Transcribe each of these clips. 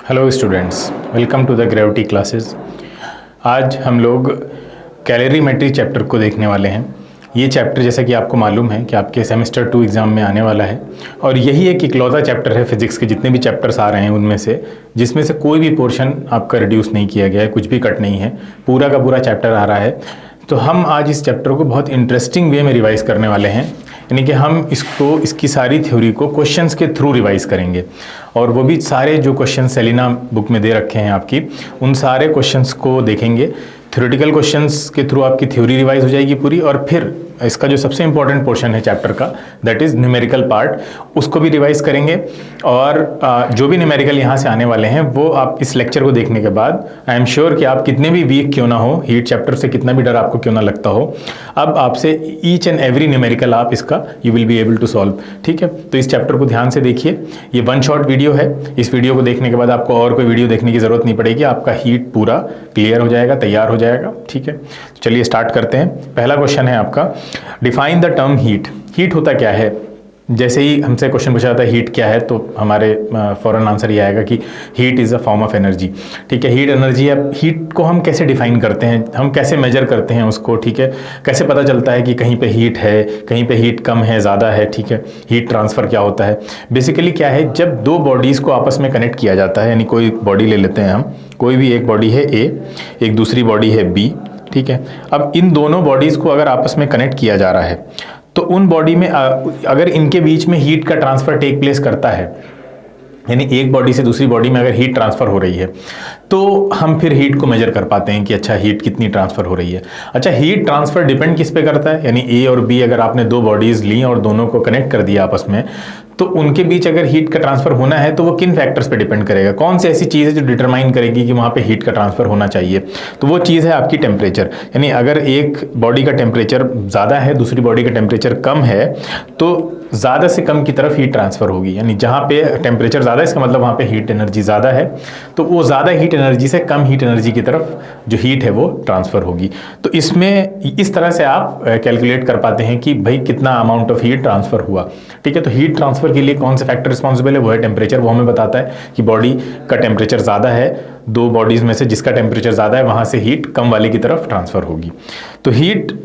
Hello students, welcome to the gravity classes. आज हम लोग कैलोरीमेट्री चैप्टर को देखने वाले हैं। ये चैप्टर जैसा कि आपको मालूम है कि आपके सेमेस्टर 2 एग्ज़ाम में आने वाला है और यही एक इकलौता चैप्टर है फिज़िक्स के जितने भी चैप्टर्स आ रहे हैं उनमें से, जिसमें से कोई भी पोर्शन आपका रिड्यूस नहीं किया गया है, कुछ भी कट नहीं है, पूरा का पूरा चैप्टर आ रहा है। तो हम आज इस चैप्टर को बहुत इंटरेस्टिंग वे में रिवाइज़ करने वाले हैं, यानी कि हम इसकी सारी थ्योरी को क्वेश्चंस के थ्रू रिवाइज़ करेंगे और वो भी सारे जो क्वेश्चन सेलिना बुक में दे रखे हैं आपकी, उन सारे क्वेश्चंस को देखेंगे। थ्योरेटिकल क्वेश्चंस के थ्रू आपकी थ्योरी रिवाइज हो जाएगी पूरी, और फिर इसका जो सबसे इंपॉर्टेंट पोर्शन है चैप्टर का, दैट इज़ न्यूमेरिकल पार्ट, उसको भी रिवाइज करेंगे। और जो भी न्यूमेरिकल यहाँ से आने वाले हैं वो आप इस लेक्चर को देखने के बाद आई एम श्योर कि आप कितने भी वीक क्यों ना हो, हीट चैप्टर से कितना भी डर आपको क्यों ना लगता हो, अब आपसे ईच एंड एवरी न्यूमेरिकल आप इसका you will be able to solve. ठीक है, तो इस चैप्टर को ध्यान से देखिए। ये वन शॉट वीडियो है, इस वीडियो को देखने के बाद आपको और कोई वीडियो देखने की ज़रूरत नहीं पड़ेगी, आपका हीट पूरा क्लियर हो जाएगा, तैयार हो जाएगा। ठीक है, चलिए स्टार्ट करते हैं। पहला क्वेश्चन है आपका, define the term heat. Heat होता क्या है? जैसे ही हमसे क्वेश्चन पूछा जाता है हीट क्या है, तो हमारे फौरन आंसर ये आएगा कि heat is a form of energy. ठीक है, हीट एनर्जी है। हीट को हम कैसे डिफाइन करते हैं, हम कैसे मेजर करते हैं उसको? ठीक है, कैसे पता चलता है कि कहीं पे हीट है, कहीं पे हीट कम है, ज़्यादा है? ठीक है, हीट ट्रांसफ़र क्या होता है? बेसिकली क्या है, जब दो बॉडीज़ को आपस में कनेक्ट किया जाता है, यानी कोई बॉडी ले लेते हैं हम, कोई भी एक बॉडी है ए, एक दूसरी बॉडी है बी। ठीक है, अब इन दोनों बॉडीज़ को अगर आपस में कनेक्ट किया जा रहा है तो उन बॉडी में अगर इनके बीच में हीट का ट्रांसफ़र टेक प्लेस करता है, यानी एक बॉडी से दूसरी बॉडी में अगर हीट ट्रांसफ़र हो रही है, तो हम फिर हीट को मेजर कर पाते हैं कि अच्छा हीट कितनी ट्रांसफ़र हो रही है। अच्छा, हीट ट्रांसफ़र डिपेंड किस पे करता है? यानी ए और बी अगर आपने दो बॉडीज़ ली और दोनों को कनेक्ट कर दिया आपस में, तो उनके बीच अगर हीट का ट्रांसफ़र होना है तो वो किन फैक्टर्स पे डिपेंड करेगा? कौन सी ऐसी चीज़ है जो डिटरमाइन करेगी कि वहाँ पे हीट का ट्रांसफ़र होना चाहिए? तो वो चीज़ है आपकी टेम्परेचर। यानी अगर एक बॉडी का टेम्परेचर ज़्यादा है, दूसरी बॉडी का टेम्परेचर कम है, तो ज़्यादा से कम की तरफ हीट ट्रांसफ़र होगी। यानी जहाँ पे टेम्परेचर ज़्यादा है इसका मतलब वहाँ पे हीट एनर्जी ज़्यादा है, तो वो ज़्यादा हीट एनर्जी से कम हीट एनर्जी की तरफ जो हीट है वो ट्रांसफ़र होगी। तो इसमें इस तरह से आप कैलकुलेट कर पाते हैं कि भाई कितना अमाउंट ऑफ हीट ट्रांसफ़र हुआ। ठीक है, तो हीट ट्रांसफ़र के लिए कौन सा फैक्टर रिस्पॉन्सिबल है? वो है टेम्परेचर। वो हमें बताता है कि बॉडी का टेम्परेचर ज़्यादा है, दो बॉडीज़ में से जिसका टेम्परेचर ज़्यादा है वहाँ से हीट कम वाले की तरफ ट्रांसफ़र होगी। तो हीट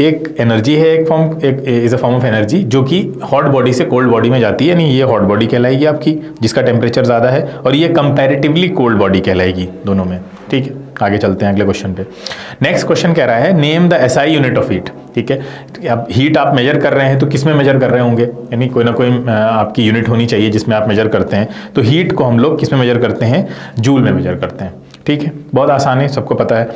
एक एनर्जी है, एक is a form of energy जो कि हॉट बॉडी से कोल्ड बॉडी में जाती है। यानी ये हॉट बॉडी कहलाएगी आपकी जिसका टेम्परेचर ज़्यादा है, और ये कंपैरेटिवली कोल्ड बॉडी कहलाएगी दोनों में। ठीक है, आगे चलते हैं अगले क्वेश्चन पे। नेक्स्ट क्वेश्चन कह रहा है, name the SI unit of heat. ठीक है, अब हीट आप मेजर कर रहे हैं तो किस में मेजर कर रहे होंगे? यानी कोई ना कोई आपकी यूनिट होनी चाहिए जिसमें आप मेजर करते हैं। तो हीट को हम लोग किस में मेजर करते हैं? जूल में मेजर करते हैं। ठीक है, बहुत आसान है, सबको पता है।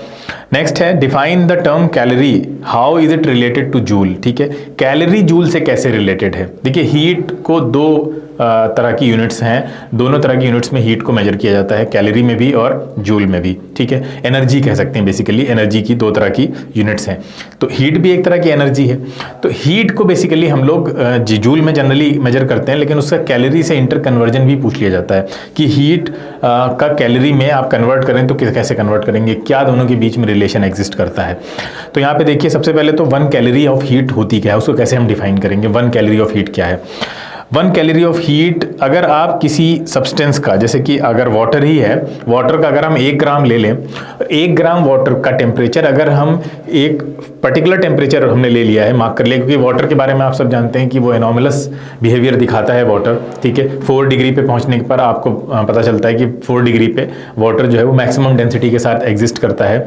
नेक्स्ट है, define the term calorie, how is it related two joule. ठीक है, कैलोरी जूल से कैसे रिलेटेड है? देखिए, हीट को दो तरह की यूनिट्स हैं, दोनों तरह की यूनिट्स में हीट को मेजर किया जाता है, कैलोरी में भी और जूल में भी। ठीक है, एनर्जी कह सकते हैं, बेसिकली एनर्जी की दो तरह की यूनिट्स हैं, तो हीट भी एक तरह की एनर्जी है। तो हीट को बेसिकली हम लोग जूल में जनरली मेजर करते हैं, लेकिन उसका कैलोरी से इंटर कन्वर्जन भी पूछ लिया जाता है कि हीट का कैलोरी में आप कन्वर्ट करें तो कैसे कन्वर्ट करेंगे, क्या दोनों के बीच में रिलेशन एग्जिस्ट करता है। तो यहाँ पे देखिए, सबसे पहले तो 1 कैलोरी ऑफ हीट होती क्या है, उसको कैसे हम डिफाइन करेंगे? 1 कैलोरी ऑफ हीट क्या है? 1 कैलोरी ऑफ हीट, अगर आप किसी सब्सटेंस का, जैसे कि अगर वाटर ही है, वाटर का अगर हम 1 ग्राम ले लें, 1 ग्राम वाटर का टेम्परेचर अगर हम एक पर्टिकुलर टेम्परेचर हमने ले लिया है, मार्क कर लिया, क्योंकि वाटर के बारे में आप सब जानते हैं कि वो एनॉमलस बिहेवियर दिखाता है वाटर। ठीक है, 4 डिग्री पे पहुंचने पर आपको पता चलता है कि 4 डिग्री पे वाटर जो है वो मैक्सिमम डेंसिटी के साथ एग्जिस्ट करता है।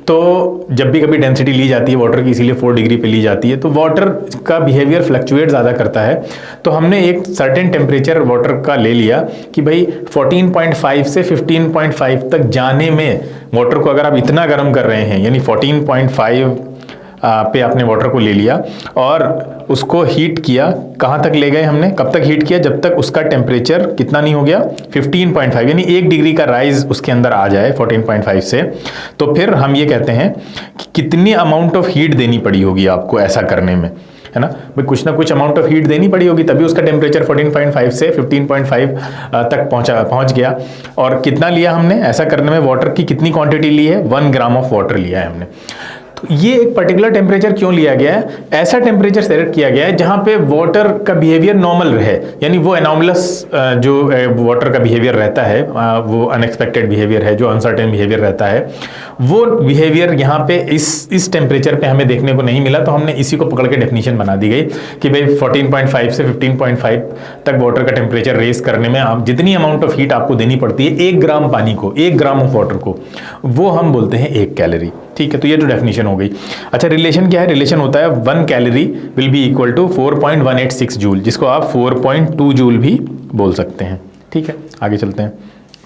तो जब भी कभी डेंसिटी ली जाती है वाटर की, इसीलिए 4 डिग्री पे ली जाती है, तो वाटर का बिहेवियर फ्लक्चुएट ज़्यादा करता है। तो हमने एक सर्टेन टेम्परेचर वाटर का ले लिया कि भाई 14.5 से 15.5 तक जाने में वाटर को अगर आप इतना गर्म कर रहे हैं, यानी 14.5 पे आपने वाटर को ले लिया और उसको हीट किया, कहाँ तक ले गए हमने, कब तक हीट किया? जब तक उसका टेम्परेचर कितना नहीं हो गया, 15.5, यानी 1 डिग्री का राइज उसके अंदर आ जाए 14.5 से। तो फिर हम ये कहते हैं कि कितनी अमाउंट ऑफ हीट देनी पड़ी होगी आपको ऐसा करने में, है ना भाई? कुछ ना कुछ अमाउंट ऑफ हीट देनी पड़ी होगी, तभी उसका टेम्परेचर 14.5 से 15.5 तक पहुंच गया। और कितना लिया हमने ऐसा करने में? वाटर की कितनी क्वांटिटी ली है? 1 ग्राम ऑफ वाटर लिया है हमने। तो ये एक पर्टिकुलर टेम्परेचर क्यों लिया गया है? ऐसा टेम्परेचर सेलेक्ट किया गया है जहां पे वाटर का बिहेवियर नॉर्मल रहे, यानी वो एनॉमलस जो वाटर का बिहेवियर रहता है, वो अनएक्सपेक्टेड बिहेवियर है, जो अनसर्टेन बिहेवियर रहता है, वो बिहेवियर यहाँ पे इस टेम्परेचर पे हमें देखने को नहीं मिला। तो हमने इसी को पकड़ के डेफिनेशन बना दी गई कि भाई 14.5 से 15.5 तक वाटर का टेम्परेचर रेज करने में आप जितनी अमाउंट ऑफ हीट आपको देनी पड़ती है 1 ग्राम पानी को, 1 ग्राम ऑफ वाटर को, वो हम बोलते हैं 1 कैलोरी। ठीक है, तो ये जो डेफिनेशन हो गई। अच्छा, रिलेशन क्या है? रिलेशन होता है 1 calorie will be equal to 4.186 joule, जिसको आप 4.2 जूल भी बोल सकते हैं। ठीक है, आगे चलते हैं।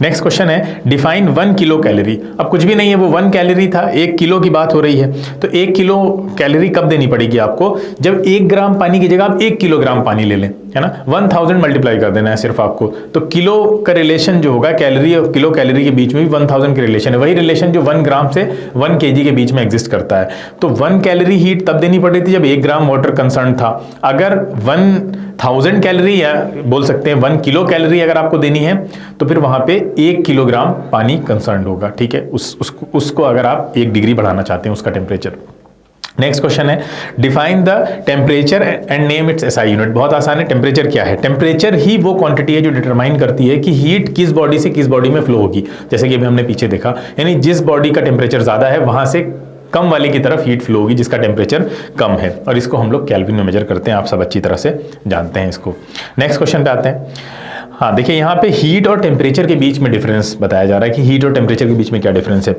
नेक्स्ट क्वेश्चन है डिफाइन 1 किलो कैलोरी। अब कुछ भी नहीं है, वो 1 कैलोरी था, 1 किलो की बात हो रही है। तो 1 किलो कैलोरी कब देनी पड़ेगी आपको? जब 1 ग्राम पानी की जगह आप 1 किलोग्राम पानी ले लें, है ना। 1000 मल्टीप्लाई कर देना है सिर्फ आपको। तो किलो का रिलेशन जो होगा कैलोरी और किलो कैलोरी के बीच में भी 1000 की रिलेशन है, वही रिलेशन जो 1 ग्राम से 1 केजी के बीच में एग्जिस्ट करता है। तो 1 कैलोरी हीट तब देनी पड़ी थी जब 1 ग्राम वाटर कंसर्न था। अगर 1000 कैलोरी या बोल सकते हैं 1 किलो कैलोरी अगर आपको देनी है तो फिर वहां पे 1 किलोग्राम पानी कंसर्न होगा। ठीक है, उसको अगर आप 1 डिग्री बढ़ाना चाहते हैं उसका टेम्परेचर। नेक्स्ट क्वेश्चन है define the temperature and name it's SI unit. बहुत आसान है। टेम्परेचर क्या है? टेम्परेचर ही वो क्वांटिटी है जो डिटरमाइन करती है कि हीट किस बॉडी से किस बॉडी में फ्लो होगी। जैसे कि अभी हमने पीछे देखा, यानी जिस बॉडी का टेम्परेचर ज्यादा है वहां से कम वाले की तरफ हीट फ्लो होगी जिसका टेम्परेचर कम है, और इसको हम लोग केल्विन में मेजर करते हैं। आप सब अच्छी तरह से जानते हैं इसको। नेक्स्ट क्वेश्चन पे आते हैं। हाँ, देखिए यहाँ पे हीट और टेम्परेचर के बीच में डिफरेंस बताया जा रहा है कि हीट और टेम्परेचर के बीच में क्या डिफरेंस है।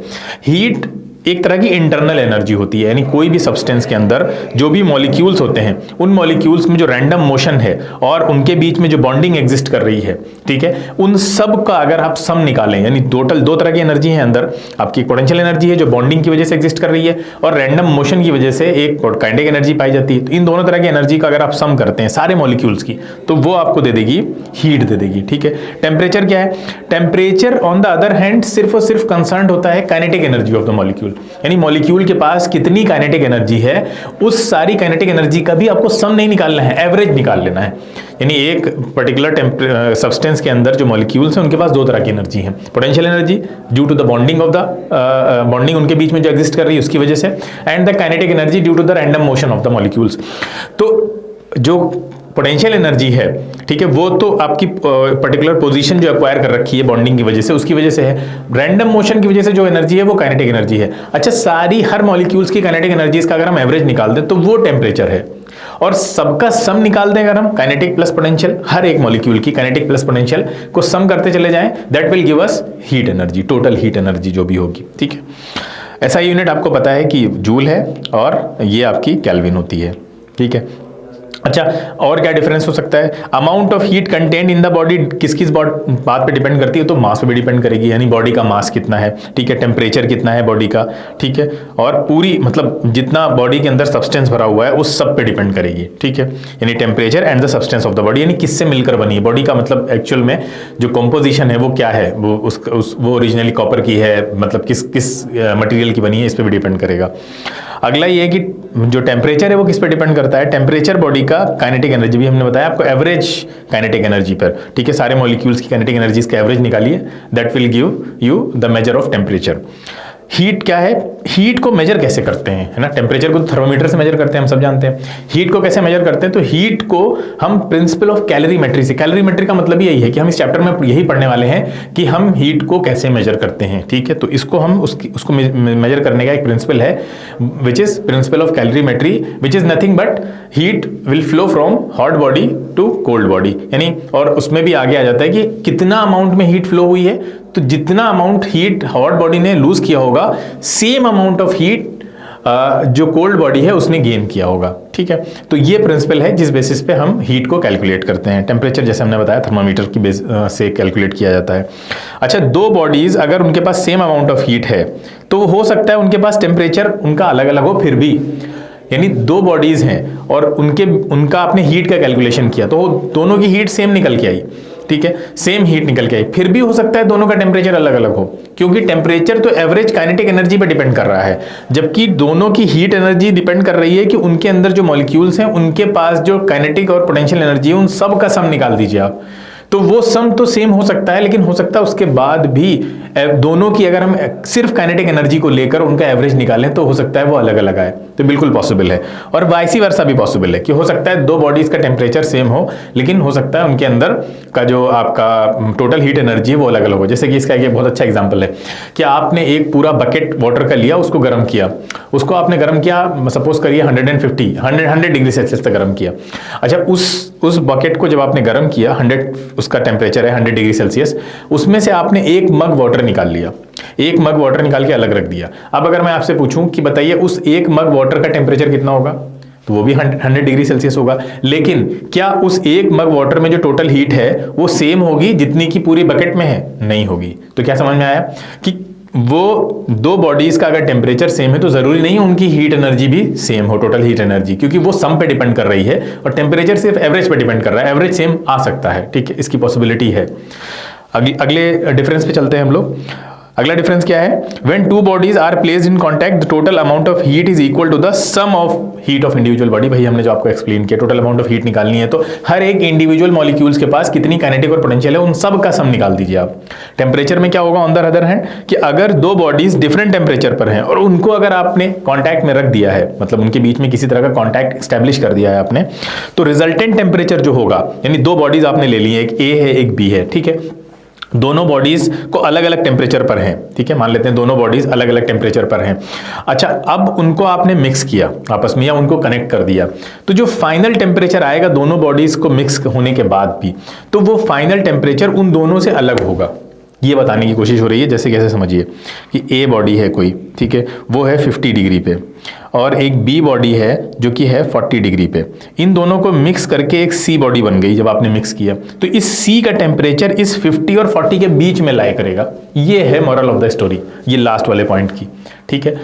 हीट एक तरह की इंटरनल एनर्जी होती है, यानी कोई भी सब्सटेंस के अंदर जो भी मॉलिक्यूल्स होते हैं उन मॉलिक्यूल्स में जो रैंडम मोशन है और उनके बीच में जो बॉन्डिंग एग्जिस्ट कर रही है, ठीक है, उन सब का अगर आप सम निकालें, यानी टोटल 2 तरह की एनर्जी है अंदर। आपकी पोटेंशियल एनर्जी है जो बॉन्डिंग की वजह से एग्जिस्ट कर रही है, और रैंडम मोशन की वजह से एक काइनेटिक एनर्जी पाई जाती है। तो इन दोनों तरह की एनर्जी का अगर आप सम करते हैं सारे मॉलिक्यूल्स की, तो वो आपको दे देगी हीट दे देगी। ठीक है, टेम्परेचर क्या है? Temperature on the other hand सिर्फ और सिर्फ कंसर्न होता है kinetic energy of the molecule, यानी मॉलिक्यूल के पास कितनी काइनेटिक एनर्जी है, उस सारी काइनेटिक एनर्जी का भी आपको सम नहीं निकालना है, एवरेज निकाल लेना है। यानी एक पर्टिकुलर सब्सटेंस के अंदर जो मॉलिक्यूल्स हैं उनके पास 2 तरह की एनर्जी है। Potential energy due to the bonding of the bonding उनके बीच में जो एग्जिस्ट कर रही है उसकी वजह से, and the kinetic energy due to the random motion of the molecules. तो जो पोटेंशियल एनर्जी है, ठीक है, वो तो आपकी पर्टिकुलर पोजीशन जो एक्वायर कर रखी है बॉन्डिंग की वजह से, उसकी वजह से है। रैंडम मोशन की वजह से जो एनर्जी है वो काइनेटिक एनर्जी है। अच्छा, सारी हर मॉलिक्यूल्स की काइनेटिक एनर्जीज का अगर हम एवरेज निकाल दें तो वो टेम्परेचर है, और सबका सम निकाल दें अगर हम काइनेटिक प्लस पोटेंशियल, हर एक मॉलिक्यूल की काइनेटिक प्लस पोटेंशियल को सम करते चले जाएं, that will give us heat energy, total heat energy जो भी होगी। ठीक है, ऐसा यूनिट आपको पता है कि जूल है और ये आपकी केल्विन होती है। ठीक है, अच्छा, और क्या डिफरेंस हो सकता है? Amount of heat content in the body किस किस बात पे डिपेंड करती है? तो मास पे भी डिपेंड करेगी, यानी बॉडी का मास कितना है, ठीक है, टेम्परेचर कितना है बॉडी का, ठीक है, और पूरी मतलब जितना बॉडी के अंदर सब्सटेंस भरा हुआ है उस सब पे डिपेंड करेगी। ठीक है, यानी temperature and the substance of the body, यानी किससे मिलकर बनी है बॉडी का, मतलब एक्चुअल में जो कॉम्पोजिशन है वो क्या है, वो ओरिजिनली कॉपर की है, मतलब किस मटेरियल की बनी है, इस पर भी डिपेंड करेगा। अगला ये है कि जो टेम्परेचर है वो किस पे डिपेंड करता है? टेम्परेचर बॉडी का काइनेटिक एनर्जी भी हमने बताया आपको, एवरेज काइनेटिक एनर्जी पर। ठीक है, सारे मॉलिक्यूल्स की काइनेटिक एनर्जीज का एवरेज निकालिए, that will give you the measure of temperature. Heat क्या है? हीट को मेजर कैसे करते हैं, है ना। टेम्परेचर को थर्मोमीटर से मेजर करते हैं, हम सब जानते हैं। हीट को कैसे मेजर करते हैं? तो हीट को हम प्रिंसिपल ऑफ कैलोरीमेट्री से, कैलोरीमेट्री का मतलब यही है कि हम इस चैप्टर में यही पढ़ने वाले हैं कि हम हीट को कैसे मेजर करते हैं। ठीक है, तो इसको हम उसको मेजर करने का एक प्रिंसिपल है which is principle of calorimetry, which is nothing but heat will flow from hot body to cold body, यानी और उसमें भी आगे आ जाता है कि कितना अमाउंट में हीट फ्लो हुई है, तो जितना अमाउंट हीट हॉट बॉडी ने लूज किया होगा सेम अमाउंट ऑफ हीट जो कोल्ड बॉडी है उसने गेन किया होगा। ठीक है, तो ये प्रिंसिपल है जिस बेसिस पे हम हीट को कैलकुलेट करते हैं। टेम्परेचर जैसे हमने बताया थर्मामीटर की बेस से कैलकुलेट किया जाता है। अच्छा, 2 बॉडीज अगर उनके पास सेम अमाउंट ऑफ हीट है तो हो सकता है उनके पास टेम्परेचर उनका अलग अलग हो, फिर भी यानी 2 बॉडीज हैं और उनका आपने हीट का कैलकुलेशन किया तो दोनों की हीट सेम निकल के आई। ठीक है, सेम हीट निकल के आई, फिर भी हो सकता है दोनों का टेम्परेचर अलग अलग हो, क्योंकि टेम्परेचर तो एवरेज काइनेटिक एनर्जी पे डिपेंड कर रहा है, जबकि दोनों की हीट एनर्जी डिपेंड कर रही है कि उनके अंदर जो मॉलिक्यूल्स हैं उनके पास जो काइनेटिक और पोटेंशियल एनर्जी है उन सब का सम निकाल दीजिए आप, तो वो सम तो सेम हो सकता है, लेकिन हो सकता है उसके बाद भी दोनों की अगर हम सिर्फ काइनेटिक एनर्जी को लेकर उनका एवरेज निकालें तो हो सकता है वो अलग अलग आए, तो बिल्कुल पॉसिबल है। और वाइसी वर्सा भी पॉसिबल है कि हो सकता है दो बॉडीज का टेम्परेचर सेम हो, लेकिन हो सकता है उनके अंदर का जो आपका टोटल हीट एनर्जी है वो अलग अलग हो। जैसे कि इसका एक बहुत अच्छा एग्जाम्पल है कि आपने एक पूरा बकेट वाटर का लिया, उसको गर्म किया, उसको आपने गर्म किया सपोज करिए 100 डिग्री सेल्सियस तक गर्म किया। अच्छा, उस बकेट को जब आपने गर्म किया 100, उसका टेम्परेचर है 100 डिग्री सेल्सियस, उसमें से आपने एक मग वाटर निकाल लिया, एक मग वाटर निकाल के अलग रख दिया। अब अगर मैं आपसे पूछूं कि बताइए उस एक मग वाटर का टेम्परेचर कितना होगा, तो वो भी 100 डिग्री सेल्सियस होगा। लेकिन क्या उस एक मग वाटर में जो टोटल हीट है वो सेम होगी जितनी की पूरी बकेट में है? नहीं होगी। तो क्या समझ में आया कि वो दो बॉडीज का अगर टेम्परेचर सेम है तो जरूरी नहीं उनकी हीट एनर्जी भी सेम हो, टोटल हीट एनर्जी, क्योंकि वो सम पे डिपेंड कर रही है और टेम्परेचर सिर्फ एवरेज पे डिपेंड कर रहा है। एवरेज सेम आ सकता है, ठीक है, इसकी पॉसिबिलिटी है। अगले डिफरेंस पे चलते हैं हम लोग। अगला डिफरेंस क्या है? When two bodies are placed in contact the total amount of heat is equal to the sum of heat of individual body. भाई हमने जो आपको एक्सप्लेन किया, टोटल अमाउंट ऑफ हीट निकालनी है तो हर एक इंडिविजुअल मॉलिक्यूल्स के पास कितनी काइनेटिक और पोटेंशियल है उन सब का सम निकाल दीजिए आप। टेम्परेचर में क्या होगा ऑन द अदर हैंड कि अगर दो बॉडीज डिफरेंट टेम्परेचर पर हैं और उनको अगर आपने कॉन्टैक्ट में रख दिया है, मतलब उनके बीच में किसी तरह का कॉन्टैक्ट स्टैब्लिश कर दिया है आपने, तो रिजल्टेंट टेम्परेचर जो होगा, यानी दो बॉडीज आपने ले ली है, एक ए है एक बी है, ठीक है, दोनों बॉडीज को अलग अलग टेम्परेचर पर हैं, ठीक है, मान लेते हैं दोनों बॉडीज अलग अलग टेम्परेचर पर हैं। अच्छा, अब उनको आपने मिक्स किया आपस में या उनको कनेक्ट कर दिया, तो जो फाइनल टेम्परेचर आएगा दोनों बॉडीज को मिक्स होने के बाद भी, तो वो फाइनल टेम्परेचर उन दोनों से अलग होगा। ये बताने की कोशिश हो रही है। जैसे कैसे समझिए कि ए बॉडी है कोई, ठीक है, वो है 50 डिग्री पे और एक बी बॉडी है जो कि है 40 डिग्री पे। इन दोनों को मिक्स करके एक सी बॉडी बन गई। जब आपने मिक्स किया तो इस सी का टेम्परेचर इस 50 और 40 के बीच में लाई करेगा। ये है मॉरल ऑफ द स्टोरी, ये लास्ट वाले पॉइंट की, ठीक है।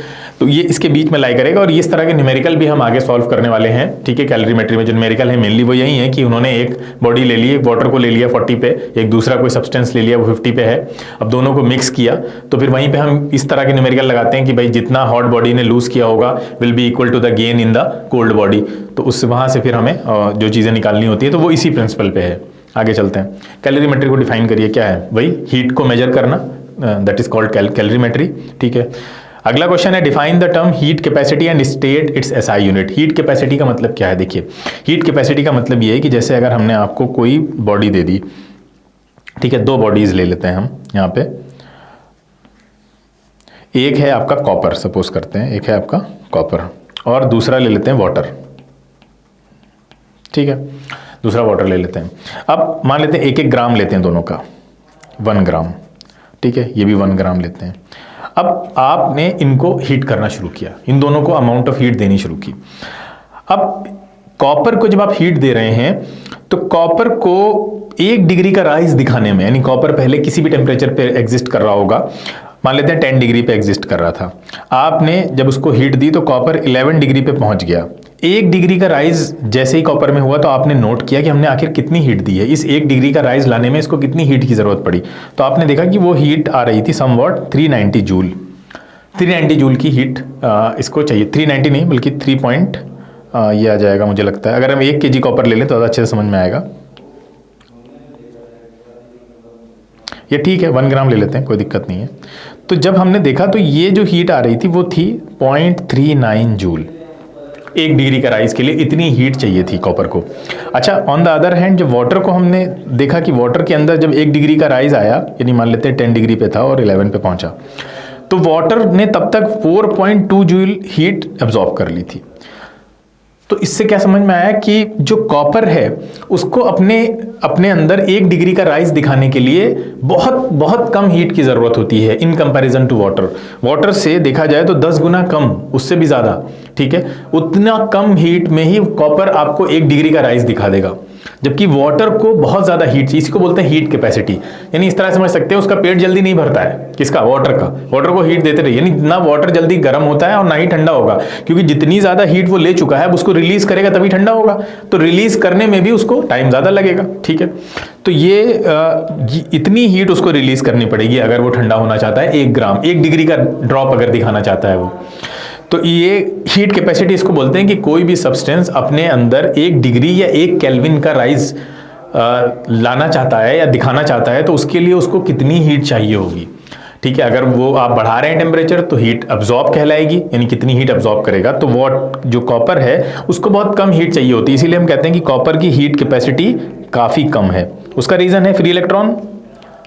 तो ये इसके बीच में लाई करेगा और इस तरह के न्यूमेरिकल भी हम आगे सॉल्व करने वाले हैं, ठीक है। कैलोरीमेट्री में जो न्यूमेरिकल है मेनली वो यही है कि उन्होंने एक बॉडी ले ली, एक वाटर को ले लिया 40 पे, एक दूसरा कोई सब्सटेंस ले लिया वो 50 पे है, अब दोनों को मिक्स किया तो फिर वहीं पे हम इस तरह के न्यूमेरिकल लगाते हैं कि भाई जितना हॉट बॉडी ने लूज किया होगा will be equal to the gain in the cold body. तो उससे वहां से फिर हमें जो चीजें निकालनी होती है तो वो इसी प्रिंसिपल पे है। आगे चलते हैं। कैलोरीमेट्री को डिफाइन करिए, क्या है? वही हीट को मेजर करना, दैट इज कॉल्ड कैलोरीमेट्री, ठीक है। अगला क्वेश्चन है define the term heat capacity and state it's SI unit. Heat capacity का मतलब क्या है? देखिए, हीट कैपेसिटी का मतलब ये है कि जैसे अगर हमने आपको कोई बॉडी दे दी, ठीक है, दो बॉडीज ले लेते हैं हम यहाँ पे, एक है आपका कॉपर, सपोज करते हैं एक है आपका कॉपर और दूसरा ले लेते हैं वाटर, ठीक है, दूसरा वाटर ले लेते हैं। अब मान लेते हैं 1-1 ग्राम लेते हैं दोनों का, 1 ग्राम, ठीक है, ये भी 1 ग्राम लेते हैं। अब आपने इनको हीट करना शुरू किया, इन दोनों को अमाउंट ऑफ हीट देनी शुरू की। अब कॉपर को जब आप हीट दे रहे हैं तो कॉपर को 1 डिग्री का राइज दिखाने में, यानी कॉपर पहले किसी भी टेम्परेचर पे एग्जिस्ट कर रहा होगा, मान लेते हैं 10 डिग्री पे एग्जिस्ट कर रहा था, आपने जब उसको हीट दी तो कॉपर 11 डिग्री पे पहुंच गया। 1 डिग्री का राइज जैसे ही कॉपर में हुआ तो आपने नोट किया कि हमने आखिर कितनी हीट दी है, इस 1 डिग्री का राइज लाने में इसको कितनी हीट की जरूरत पड़ी। तो आपने देखा कि वो हीट आ रही थी समवॉट 390 जूल, 390 जूल की हीट इसको चाहिए। 390 नहीं बल्कि 3 पॉइंट ये आ जाएगा मुझे लगता है। अगर हम 1 kg कॉपर ले लें तो ज़्यादा अच्छे से समझ में आएगा। ये ठीक है, 1 ग्राम ले लेते हैं, कोई दिक्कत नहीं है। तो जब हमने देखा तो ये जो हीट आ रही थी वो थी 0.39 जूल। 1 डिग्री का राइज के लिए इतनी हीट चाहिए थी कॉपर को। अच्छा, ऑन द अदर हैंड जब वाटर को हमने देखा कि वाटर के अंदर जब 1 डिग्री का राइज आया, यानी मान लेते हैं 10 डिग्री पे था और 11 पे पहुंचा, तो वाटर ने तब तक 4.2 जूल हीट एब्जॉर्ब कर ली थी। तो इससे क्या समझ में आया कि जो कॉपर है उसको अपने अंदर 1 डिग्री का राइज दिखाने के लिए बहुत बहुत कम हीट की जरूरत होती है in comparison to water. Water से देखा जाए तो 10 गुना कम, उससे भी ज्यादा, ठीक है, उतना कम हीट में ही कॉपर आपको 1 डिग्री का राइज दिखा देगा, जबकि वाटर को बहुत ज्यादा हीट चाहिए। इसको बोलते हैं हीट कैपेसिटी। यानी इस तरह समझ सकते हैं उसका पेट जल्दी नहीं भरता है, किसका? वाटर का। वाटर को हीट देते रहिए, यानी ना वाटर जल्दी गर्म होता है और ना ही ठंडा होगा, क्योंकि जितनी ज्यादा हीट वो ले चुका है अब उसको रिलीज करेगा तभी ठंडा होगा, तो रिलीज करने में भी उसको टाइम ज्यादा लगेगा, ठीक है। तो ये इतनी हीट उसको रिलीज करनी पड़ेगी अगर वो ठंडा होना चाहता है। 1 ग्राम, 1 डिग्री का ड्रॉप अगर दिखाना चाहता है वो, तो ये हीट कैपेसिटी इसको बोलते हैं कि कोई भी सब्सटेंस अपने अंदर 1 डिग्री या 1 केल्विन का राइज लाना चाहता है या दिखाना चाहता है तो उसके लिए उसको कितनी हीट चाहिए होगी। ठीक है, अगर वो आप बढ़ा रहे हैं टेम्परेचर तो हीट अब्जॉर्ब कहलाएगी, यानी कितनी हीट अब्जॉर्ब करेगा। तो वो जो कॉपर है उसको बहुत कम हीट चाहिए होती है, इसीलिए हम कहते हैं कि कॉपर की हीट कैपेसिटी काफ़ी कम है। उसका रीज़न है फ्री इलेक्ट्रॉन।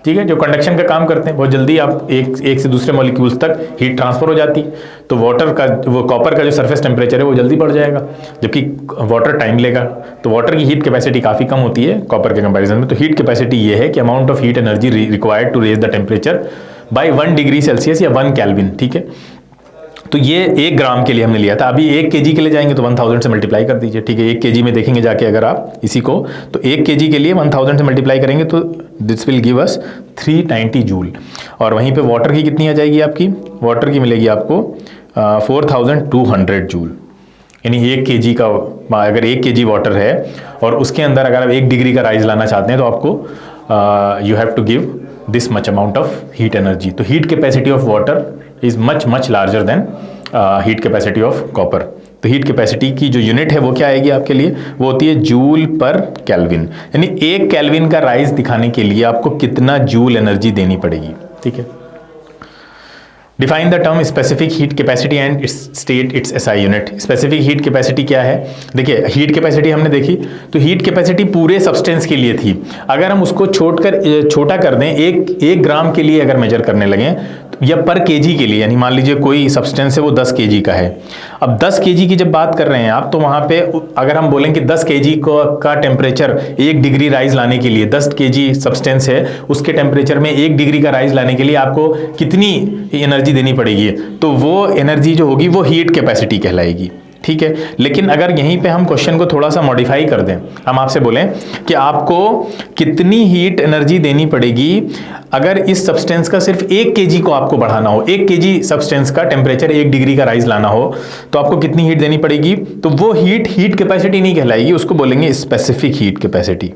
ठीक है, जो कंडक्शन का काम करते हैं बहुत जल्दी आप एक से दूसरे मॉलिक्यूल्स तक हीट ट्रांसफर हो जाती, तो वो कॉपर का जो सरफेस टेम्परेचर है वो जल्दी बढ़ जाएगा, जबकि वाटर टाइम लेगा। तो वाटर की हीट कैपेसिटी काफ़ी कम होती है कॉपर के कंपैरिजन में। तो हीट कैपेसिटी ये है कि amount of heat energy required to raise the temperature by 1 degree Celsius या 1 केल्विन। ठीक है, तो ये 1 ग्राम के लिए हमने लिया था। अभी 1 केजी के लिए जाएंगे तो 1000 से मल्टीप्लाई कर दीजिए। ठीक है, 1 केजी में देखेंगे जाके अगर आप इसी को, तो 1 केजी के लिए 1000 से मल्टीप्लाई करेंगे तो this will give us 390 joule. और वहीं पे वाटर की कितनी आ जाएगी आपकी, वाटर की मिलेगी आपको 4200 जूल। यानी 1 केजी का, अगर 1 केजी वाटर है और उसके अंदर अगर आप 1 डिग्री का राइज लाना चाहते हैं तो आपको you have to give this much amount of heat energy. तो heat capacity of water is much larger than heat capacity of copper. तो हीट कैपेसिटी की जो यूनिट है वो क्या आएगी आपके लिए, वो होती है जूल पर केल्विन। यानी 1 केल्विन का राइज दिखाने के लिए आपको कितना जूल एनर्जी देनी पड़ेगी। ठीक है, define the term specific heat capacity and state it's SI unit. Specific heat capacity क्या है, देखिए हीट कैपेसिटी हमने देखी तो हीट कैपेसिटी पूरे सब्सटेंस के लिए थी। अगर हम उसको छोटा कर दें, एक ग्राम के लिए अगर मेजर करने लगे या पर केजी के लिए, यानी मान लीजिए कोई सब्सटेंस है वो 10 केजी का है। अब 10 केजी की जब बात कर रहे हैं आप, तो वहां पे अगर हम बोलें कि 10 केजी का टेम्परेचर 1 डिग्री राइज लाने के लिए, 10 केजी सब्सटेंस है उसके टेम्परेचर में 1 डिग्री का राइज लाने के लिए आपको कितनी एनर्जी देनी पड़ेगी, तो वो एनर्जी जो होगी वो हीट कैपेसिटी कहलाएगी। ठीक है, लेकिन अगर यहीं पे हम क्वेश्चन को थोड़ा सा मॉडिफाई कर दें, हम आपसे बोलें कि आपको कितनी हीट एनर्जी देनी पड़ेगी अगर इस सब्सटेंस का सिर्फ 1 केजी को आपको बढ़ाना हो, 1 केजी सब्सटेंस का टेम्परेचर 1 डिग्री का राइज लाना हो, तो आपको कितनी हीट देनी पड़ेगी। तो वो हीट कैपेसिटी नहीं कहलाएगी, उसको बोलेंगे स्पेसिफिक हीट कैपेसिटी।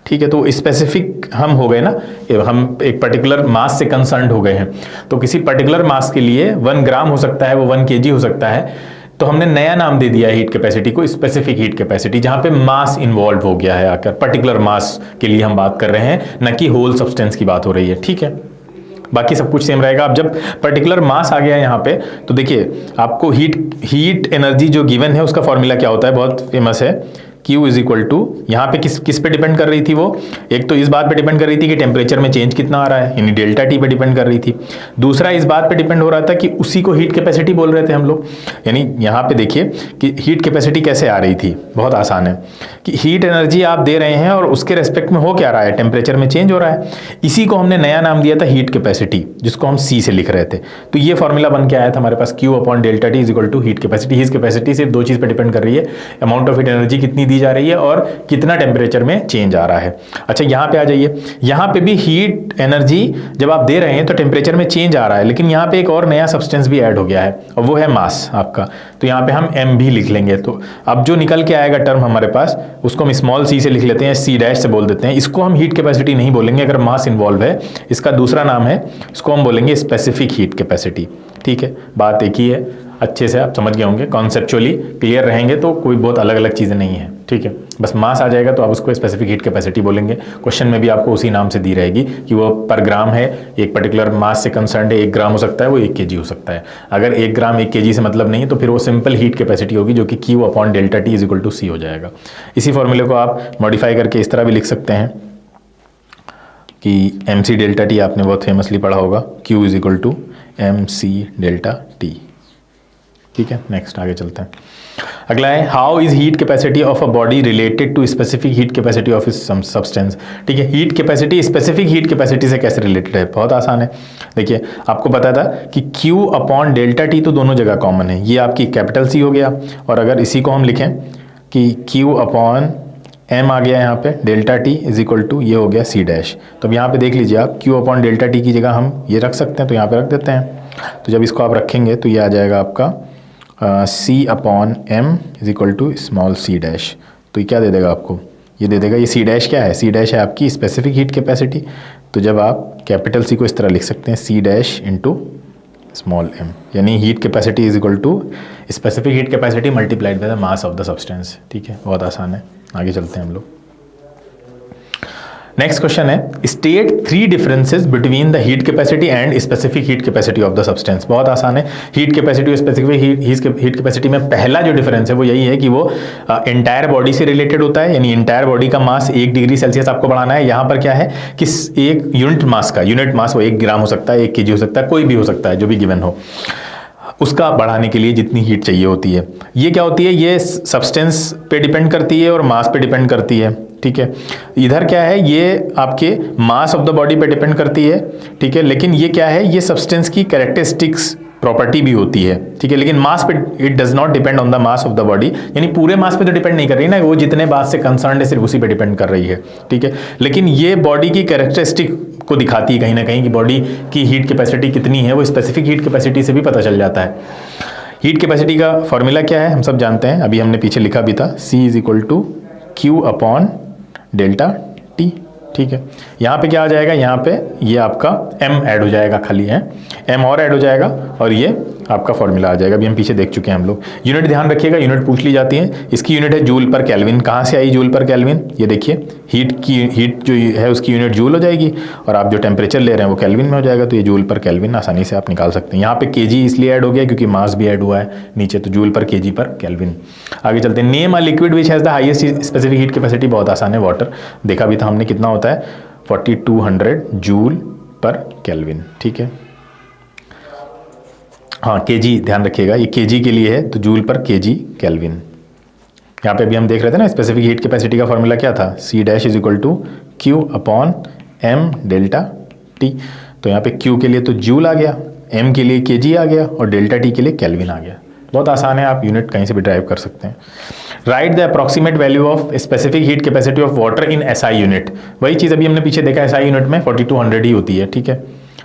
ठीक है, तो स्पेसिफिक हम हो गए ना, हम एक पर्टिकुलर मास से कंसर्न्ड हो गए हैं। तो किसी पर्टिकुलर मास के लिए 1 ग्राम हो सकता है, वो 1 केजी हो सकता है, तो हमने नया नाम दे दिया है हीट कैपेसिटी को स्पेसिफिक हीट कैपेसिटी, जहां पे मास इन्वॉल्व हो गया है आकर। पर्टिकुलर मास के लिए हम बात कर रहे हैं, न कि होल सब्सटेंस की बात हो रही है। ठीक है, बाकी सब कुछ सेम रहेगा। अब जब पर्टिकुलर मास आ गया यहाँ पे, तो देखिए आपको हीट एनर्जी जो गिवन है उसका फॉर्मूला क्या होता है, बहुत फेमस है। Q इज इक्वल टू, यहाँ पे किस पे डिपेंड कर रही थी वो, एक तो इस बात पे डिपेंड कर रही थी कि टेम्परेचर में चेंज कितना आ रहा है, यानी डेल्टा टी पे डिपेंड कर रही थी। दूसरा इस बात पे डिपेंड हो रहा था कि उसी को हीट कैपेसिटी बोल रहे थे हम लोग। यानी यहाँ पे देखिए कि हीट कैपेसिटी कैसे आ रही थी, बहुत आसान है कि हीट एनर्जी आप दे रहे हैं और उसके रेस्पेक्ट में हो क्या रहा है, टेम्परेचर में चेंज हो रहा है। इसी को हमने नया नाम दिया था हीट कैपेसिटी, जिसको हम C से लिख रहे थे। तो ये फॉर्मूला बन के आया था हमारे पास, Q upon delta T is equal to heat capacity. Heat capacity सिर्फ 2 चीज़ पे डिपेंड कर रही है, अमाउंट ऑफ हीट एनर्जी कितनी दी जा रही है और कितना टेम्परेचर में चेंज आ रहा है। अच्छा, यहां पे आ जाइए, यहां पे भी हीट एनर्जी जब आप दे रहे हैं तो टेम्परेचर में चेंज आ रहा है, लेकिन यहां पे एक और नया सब्सटेंस भी ऐड हो गया है और वो है मास आपका। तो यहां पे हम m भी लिख लेंगे। तो अब जो निकल के आएगा टर्म हमारे पास, उसको हम स्मॉल c से लिख लेते हैं, C डैश से बोल देते हैं। इसको हम हीट कैपेसिटी नहीं बोलेंगे अगर मास इन्वॉल्व है, इसका दूसरा नाम है, इसको हम बोलेंगे स्पेसिफिक हीट कैपेसिटी। ठीक है, बात एक ही है, अच्छे से आप समझ गए होंगे, कॉन्सेप्चुअली क्लियर रहेंगे तो कोई बहुत अलग अलग चीज़ें नहीं है। ठीक है, बस मास आ जाएगा तो आप उसको स्पेसिफिक हीट कैपेसिटी बोलेंगे। क्वेश्चन में भी आपको उसी नाम से दी रहेगी कि वो पर ग्राम है, एक पर्टिकुलर मास से कंसर्न है, 1 ग्राम हो सकता है, वो 1 केजी हो सकता है। अगर 1 ग्राम 1 केजी से मतलब नहीं है तो फिर वो सिंपल हीट कैपेसिटी होगी, जो कि Q upon delta T is equal to C हो जाएगा। इसी फॉर्मूले को आप मॉडिफाई करके इस तरह भी लिख सकते हैं कि MC डेल्टा टी आपने बहुत फेमसली पढ़ा होगा, Q is equal to MC delta T. ठीक है, नेक्स्ट आगे चलते हैं। अगला है how is heat capacity of a body related to specific heat capacity of इस सब्सटेंस। ठीक है, heat capacity specific heat capacity से कैसे रिलेटेड है, बहुत आसान है। देखिए आपको पता था कि Q अपॉन डेल्टा टी तो दोनों जगह कॉमन है, ये आपकी कैपिटल C हो गया, और अगर इसी को हम लिखें कि Q अपॉन M आ गया यहाँ पे, delta T is equal to ये हो गया C डैश। तो अब यहाँ पे देख लीजिए आप, Q अपॉन डेल्टा टी की जगह हम ये रख सकते हैं, तो यहाँ पे रख देते हैं। तो जब इसको आप रखेंगे तो ये आ जाएगा आपका C upon M is equal to small C dash. तो ये क्या दे देगा आपको, ये दे देगा, ये C डैश क्या है, C डैश है आपकी स्पेसिफिक हीट कैपेसिटी। तो जब आप कैपिटल C को इस तरह लिख सकते हैं, C dash into small m, यानी heat capacity is equal to specific heat capacity multiplied by the mass of the substance. ठीक है, बहुत आसान है, आगे चलते हैं हम लोग। नेक्स्ट क्वेश्चन है state 3 differences between the heat capacity and specific heat capacity of the substance. बहुत आसान है, हीट कैपेसिटी और स्पेसिफिक हीट कैपेसिटी में पहला जो डिफरेंस है वो यही है कि वो एंटायर बॉडी से रिलेटेड होता है, यानी एंटायर बॉडी का मास 1 डिग्री सेल्सियस आपको बढ़ाना है। यहाँ पर क्या है कि एक यूनिट मास वो 1 ग्राम हो सकता है, 1 केजी हो सकता है, कोई भी हो सकता है जो भी गिवन हो, उसका बढ़ाने के लिए जितनी हीट चाहिए होती है। ये क्या होती है, ये सब्सटेंस पे डिपेंड करती है और मास पे डिपेंड करती है, ठीक है। इधर क्या है, ये आपके मास ऑफ द बॉडी पे डिपेंड करती है, ठीक है। लेकिन ये क्या है, ये सब्सटेंस की कैरेक्टरिस्टिक्स प्रॉपर्टी भी होती है, ठीक है। लेकिन मास पे it does not depend on the mass of the body, यानी पूरे मास पे तो डिपेंड नहीं कर रही ना, वो जितने मास से कंसर्न है सिर्फ उसी पे डिपेंड कर रही है, ठीक है। लेकिन ये बॉडी की कैरेक्टरिस्टिक को दिखाती है कहीं ना कहीं कि बॉडी की हीट कैपेसिटी कितनी है, वो स्पेसिफिक हीट कैपेसिटी से भी पता चल जाता है। हीट कैपेसिटी का फॉर्मूला क्या है हम सब जानते हैं, अभी हमने पीछे लिखा भी था, C is equal to Q upon delta T, ठीक है। यहाँ पे क्या आ जाएगा, यहाँ पे ये आपका m ऐड हो जाएगा, खाली है m और ऐड हो जाएगा और ये आपका फॉर्मूला आ जाएगा। अभी हम पीछे देख चुके हैं हम लोग। यूनिट ध्यान रखिएगा, यूनिट पूछ ली जाती है। इसकी यूनिट है जूल पर केल्विन। कहाँ से आई जूल पर केल्विन, ये देखिए हीट जो है उसकी यूनिट जूल हो जाएगी और आप जो टेम्परेचर ले रहे हैं वो केल्विन में हो जाएगा, तो ये जूल पर केल्विन आसानी से आप निकाल सकते हैं। यहाँ पे केजी इसलिए ऐड हो गया क्योंकि मास भी ऐड हुआ है नीचे, तो जूल पर केजी पर केल्विन। आगे चलते हैं। Name a liquid which has the highest specific heat capacity. बहुत आसान है, वाटर। देखा भी था हमने कितना होता है, 4200 जूल पर केल्विन, ठीक है। हाँ, केजी ध्यान रखिएगा, ये केजी के लिए है, तो जूल पर केजी केल्विन। यहाँ पे भी हम देख रहे थे ना स्पेसिफिक हीट कैपेसिटी का फॉर्मूला क्या था, C dash is equal to Q upon M delta T। तो यहाँ पे Q के लिए तो जूल आ गया, M के लिए केजी आ गया और डेल्टा T के लिए केल्विन आ गया। बहुत आसान है, आप यूनिट कहीं से भी ड्राइव कर सकते हैं। Right the approximate value of specific heat capacity of water in SI unit. वही चीज़ अभी हमने पीछे देखा, SI यूनिट में 4200 ही होती है, ठीक है।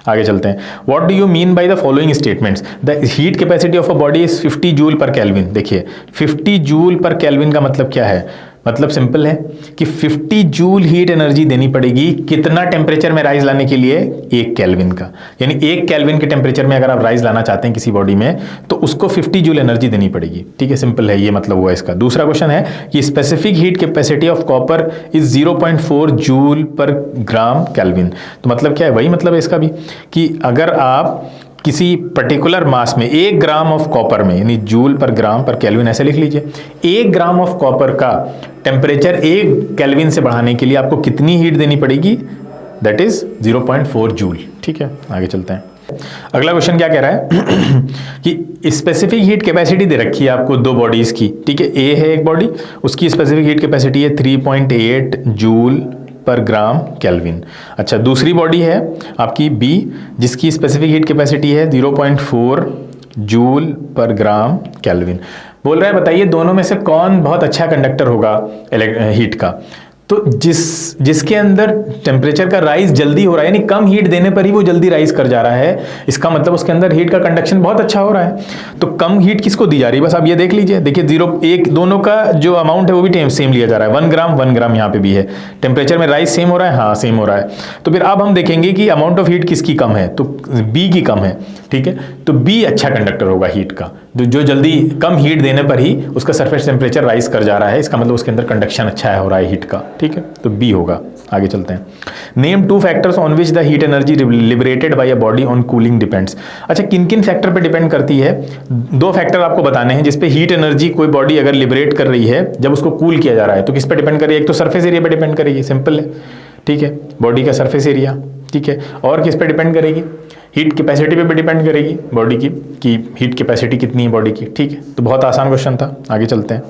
आगे चलते हैं। What do you mean by the following statements, the heat capacity of a body is 50 joule पर केल्विन। देखिए 50 जूल पर केल्विन का मतलब क्या है, मतलब सिंपल है कि 50 जूल हीट एनर्जी देनी पड़ेगी कितना टेम्परेचर में राइज लाने के लिए, 1 केल्विन का। यानी 1 केल्विन के टेम्परेचर में अगर आप राइज लाना चाहते हैं किसी बॉडी में तो उसको 50 जूल एनर्जी देनी पड़ेगी, ठीक है। सिंपल है, ये मतलब हुआ इसका। दूसरा क्वेश्चन है कि specific heat capacity of copper is 0.4 joule पर ग्राम केल्विन। तो मतलब क्या है, वही मतलब है इसका भी कि अगर आप किसी पर्टिकुलर मास में 1 ग्राम ऑफ कॉपर में, यानी जूल पर ग्राम पर केल्विन ऐसे लिख लीजिए, 1 ग्राम ऑफ कॉपर का टेम्परेचर 1 केल्विन से बढ़ाने के लिए आपको कितनी हीट देनी पड़ेगी, दैट इज 0.4 जूल, ठीक है। आगे चलते हैं। अगला क्वेश्चन क्या कह रहा है कि स्पेसिफिक हीट कैपेसिटी दे रखी है आपको 2 बॉडीज की, ठीक है। ए है एक बॉडी, उसकी स्पेसिफिक हीट कैपेसिटी है 3.8 जूल पर ग्राम केल्विन। अच्छा, दूसरी बॉडी है आपकी बी, जिसकी स्पेसिफिक हीट कैपेसिटी है 0.4 जूल पर ग्राम केल्विन। बोल रहा है बताइए दोनों में से कौन बहुत अच्छा कंडक्टर होगा हीट का। तो जिसके अंदर टेम्परेचर का राइज जल्दी हो रहा है, यानी कम हीट देने पर ही वो जल्दी राइज कर जा रहा है, इसका मतलब उसके अंदर हीट का कंडक्शन बहुत अच्छा हो रहा है। तो कम हीट किसको दी जा रही है, बस आप ये देख लीजिए। देखिए 1 दोनों का जो अमाउंट है वो भी सेम लिया जा रहा है, 1 ग्राम यहाँ पे भी है। टेम्परेचर में राइज सेम हो रहा है, हाँ सेम हो रहा है। तो फिर अब हम देखेंगे कि अमाउंट ऑफ हीट किसकी कम है, तो बी की कम है, ठीक है। तो बी अच्छा कंडक्टर होगा हीट का, जो जल्दी कम हीट देने पर ही उसका सरफेस टेम्परेचर राइज कर जा रहा है, इसका मतलब उसके अंदर कंडक्शन अच्छा हो रहा है हीट का, ठीक है। तो बी होगा। आगे चलते हैं। Name 2 factors on which the heat energy liberated bye a body on cooling depends. अच्छा, किन किन फैक्टर पे डिपेंड करती है, 2 फैक्टर आपको बताने हैं जिसपे हीट एनर्जी कोई बॉडी अगर लिबरेट कर रही है जब उसको कूल किया जा रहा है, तो किस पे डिपेंड करेगी, एक तो सरफेस एरिया पे डिपेंड करेगी, सिंपल है, ठीक है, बॉडी का सरफेस एरिया, ठीक है। और किस पे डिपेंड करेगी, हीट कैपेसिटी पे भी डिपेंड करेगी बॉडी की, कि हीट कैपेसिटी कितनी है बॉडी की, ठीक है। तो बहुत आसान क्वेश्चन था। आगे चलते हैं।